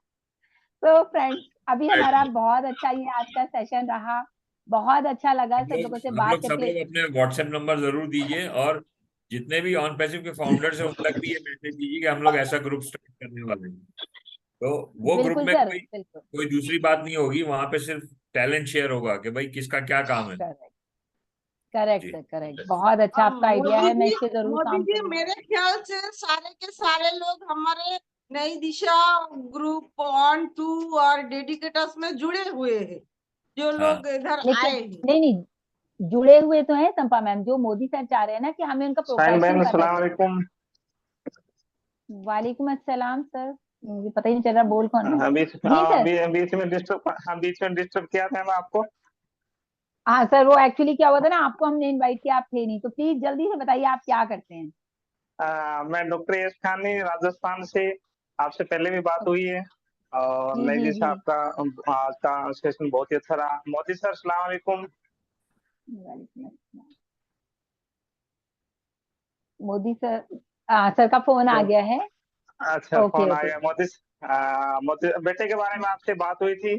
तो फ्रेंड्स, अभी हमारा बहुत अच्छा ये आज का सेशन रहा। बहुत अच्छा लगा सब लोगों से बात सब करके। लोग अपने व्हाट्सएप नंबर जरूर दीजिए, और जितने भी ऑन पैसिव के फाउंडर्स हैं उन तक भी ये मैसेज दीजिए कि हम लोग ऐसा ग्रुप स्टार्ट करने वाले हैं। तो वो ग्रुप बिल्कुल में सर, कोई बिल्कुल। कोई दूसरी बात नहीं होगी, वहां पे सिर्फ टैलेंट शेयर होगा कि भाई किसका क्या काम है। करेक्ट, करेक्ट जी सर, करेक्ट। बहुत अच्छा आपका आइडिया है, मैं इस पे जरूर मोदी काम जी करूंगी। मेरे ख्याल से सारे के सारे लोग हमारे नई दिशा ग्रुप ऑन टू और डेडिकेटर्स में जुड़े हुए हैं, जो हाँ लोग इधर लेकिन आए हैं। नहीं नहीं, जुड़े हुए तो हैं संपा मैम। जो मोदी सर चाह रहे हैं ना कि हमें उनका साइन प्रोफेशन मैम पता अस्सलाम चले। वालेकुम। वालेकुम अस्सलाम सर, मुझे पता ही नहीं चल रहा बोल कौन रहा है। जी सर। बीच में डिस्टर्ब किया था मैं आपको। हाँ सर, वो एक्चुअली क्या हुआ था ना, आपको हमने इनवाइट किया, आप थे नहीं, तो प्लीज जल्दी से बताइए आप क्या करते हैं। मैं डॉक्टर यश खानी, राजस्थान से। आपसे पहले भी बात हुई है, और जी नई जी दिशा जी। आपका आज का सेशन बहुत ही अच्छा रहा। मोदी सर अस्सलाम वालेकुम। वालेकुम अस्सलाम। मोदी सर, सर का फोन आ गया है। अच्छा, ओके फोन आ ओके। गया। मोदी बेटे के बारे में आपसे बात हुई थी,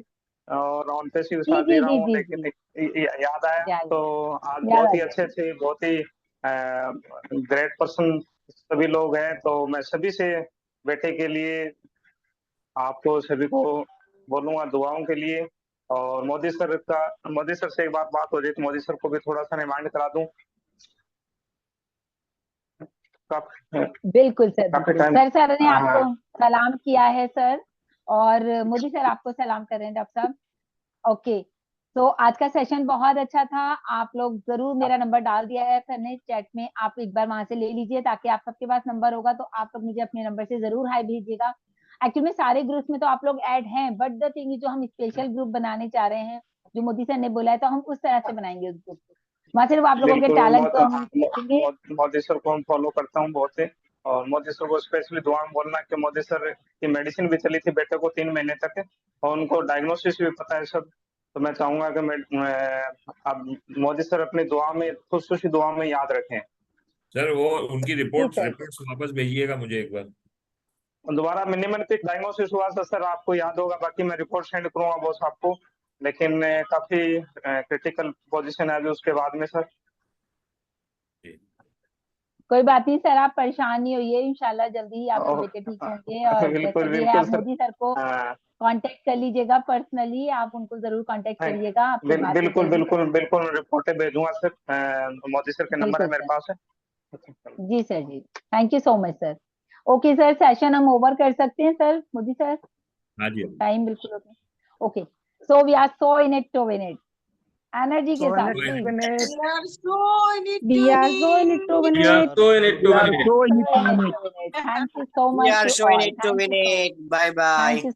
और ऑन पैसिव जी साथ दे जी रहा जी हूँ, जी लेकिन जी। याद आया। याद तो आज याद बहुत आ ही गया। अच्छे थे, बहुत ही ग्रेट पर्सन सभी लोग हैं। तो मैं सभी से बेटे के लिए, आपको सभी को बोलूंगा दुआओं के लिए, और मोदी सर से एक बात हो जाए तो मोदी सर को भी थोड़ा सा रिमाइंड करा दूं। बिल्कुल सर, बिल्कुल सर ने हाँ। आपको सलाम किया है सर, और मोदी सर आपको सलाम कर रहे हैं डॉक्टर साहब। ओके, तो आज का सेशन बहुत अच्छा था। आप लोग जरूर, मेरा नंबर डाल दिया है सर ने चैट में, आप एक बार वहां से ले लीजिए, ताकि आप सबके पास नंबर होगा तो आप लोग मुझे अपने नंबर से जरूर हाई भेजिएगा। एक्चुअली में सारे ग्रुप्स में तो आप लोग ऐड हैं, बट द थिंग जो हम स्पेशल ग्रुप बनाने चाह रहे हैं, जो मोदी सर ने बोला है, तो हम उस तरह से बनाएंगे उस ग्रुप को। वहां सिर्फ आप लोगों के टैलेंट को हम देखेंगे। मोदी सर को हम फॉलो करता हूँ बहुत से, और मोदी सर को स्पेशली दुआ में बोलना कि मोदी सर की मेडिसिन भी चली थी बेटे को 3 महीने तक, और उनको डायग्नोसिस भी पता है सब। तो मैं चाहूंगा कि आप मोदी सर अपनी दुआ में, खुशी दुआ में याद रखें सर। वो उनकी रिपोर्ट्स वापस भेजिएगा मुझे एक बार दोबारा। मिनिमलिस्टिक डायग्नोसिस हुआ था सर, आपको याद होगा, बाकी मैं रिपोर्ट सेंड करूंगा बॉस आपको, लेकिन काफी क्रिटिकल पोजीशन है अभी उसके बाद में सर। कोई बात नहीं सर, आप परेशान नहीं होइए, इंशाल्लाह जल्दी ही आपके बेटे ठीक होंगे। और बिल्कुल, जैसे भी है, आप मोदी सर को कांटेक्ट कर लीजिएगा पर्सनली, आप उनको जरूर कांटेक्ट करिएगा। आपकी बात बिल्कुल बिल्कुल बिल्कुल, रिपोर्टें भेजूंगा सर। मोदी सर का नंबर है मेरे पास है। जी sir, ji thank you so much sir. Okay sir, session हम ओवर कर सकते हैं सर, मोदी सर? हाँ जी, टाइम बिल्कुल okay. So we are so in it to win it, energy के साथ। Thank you so much. Bye bye.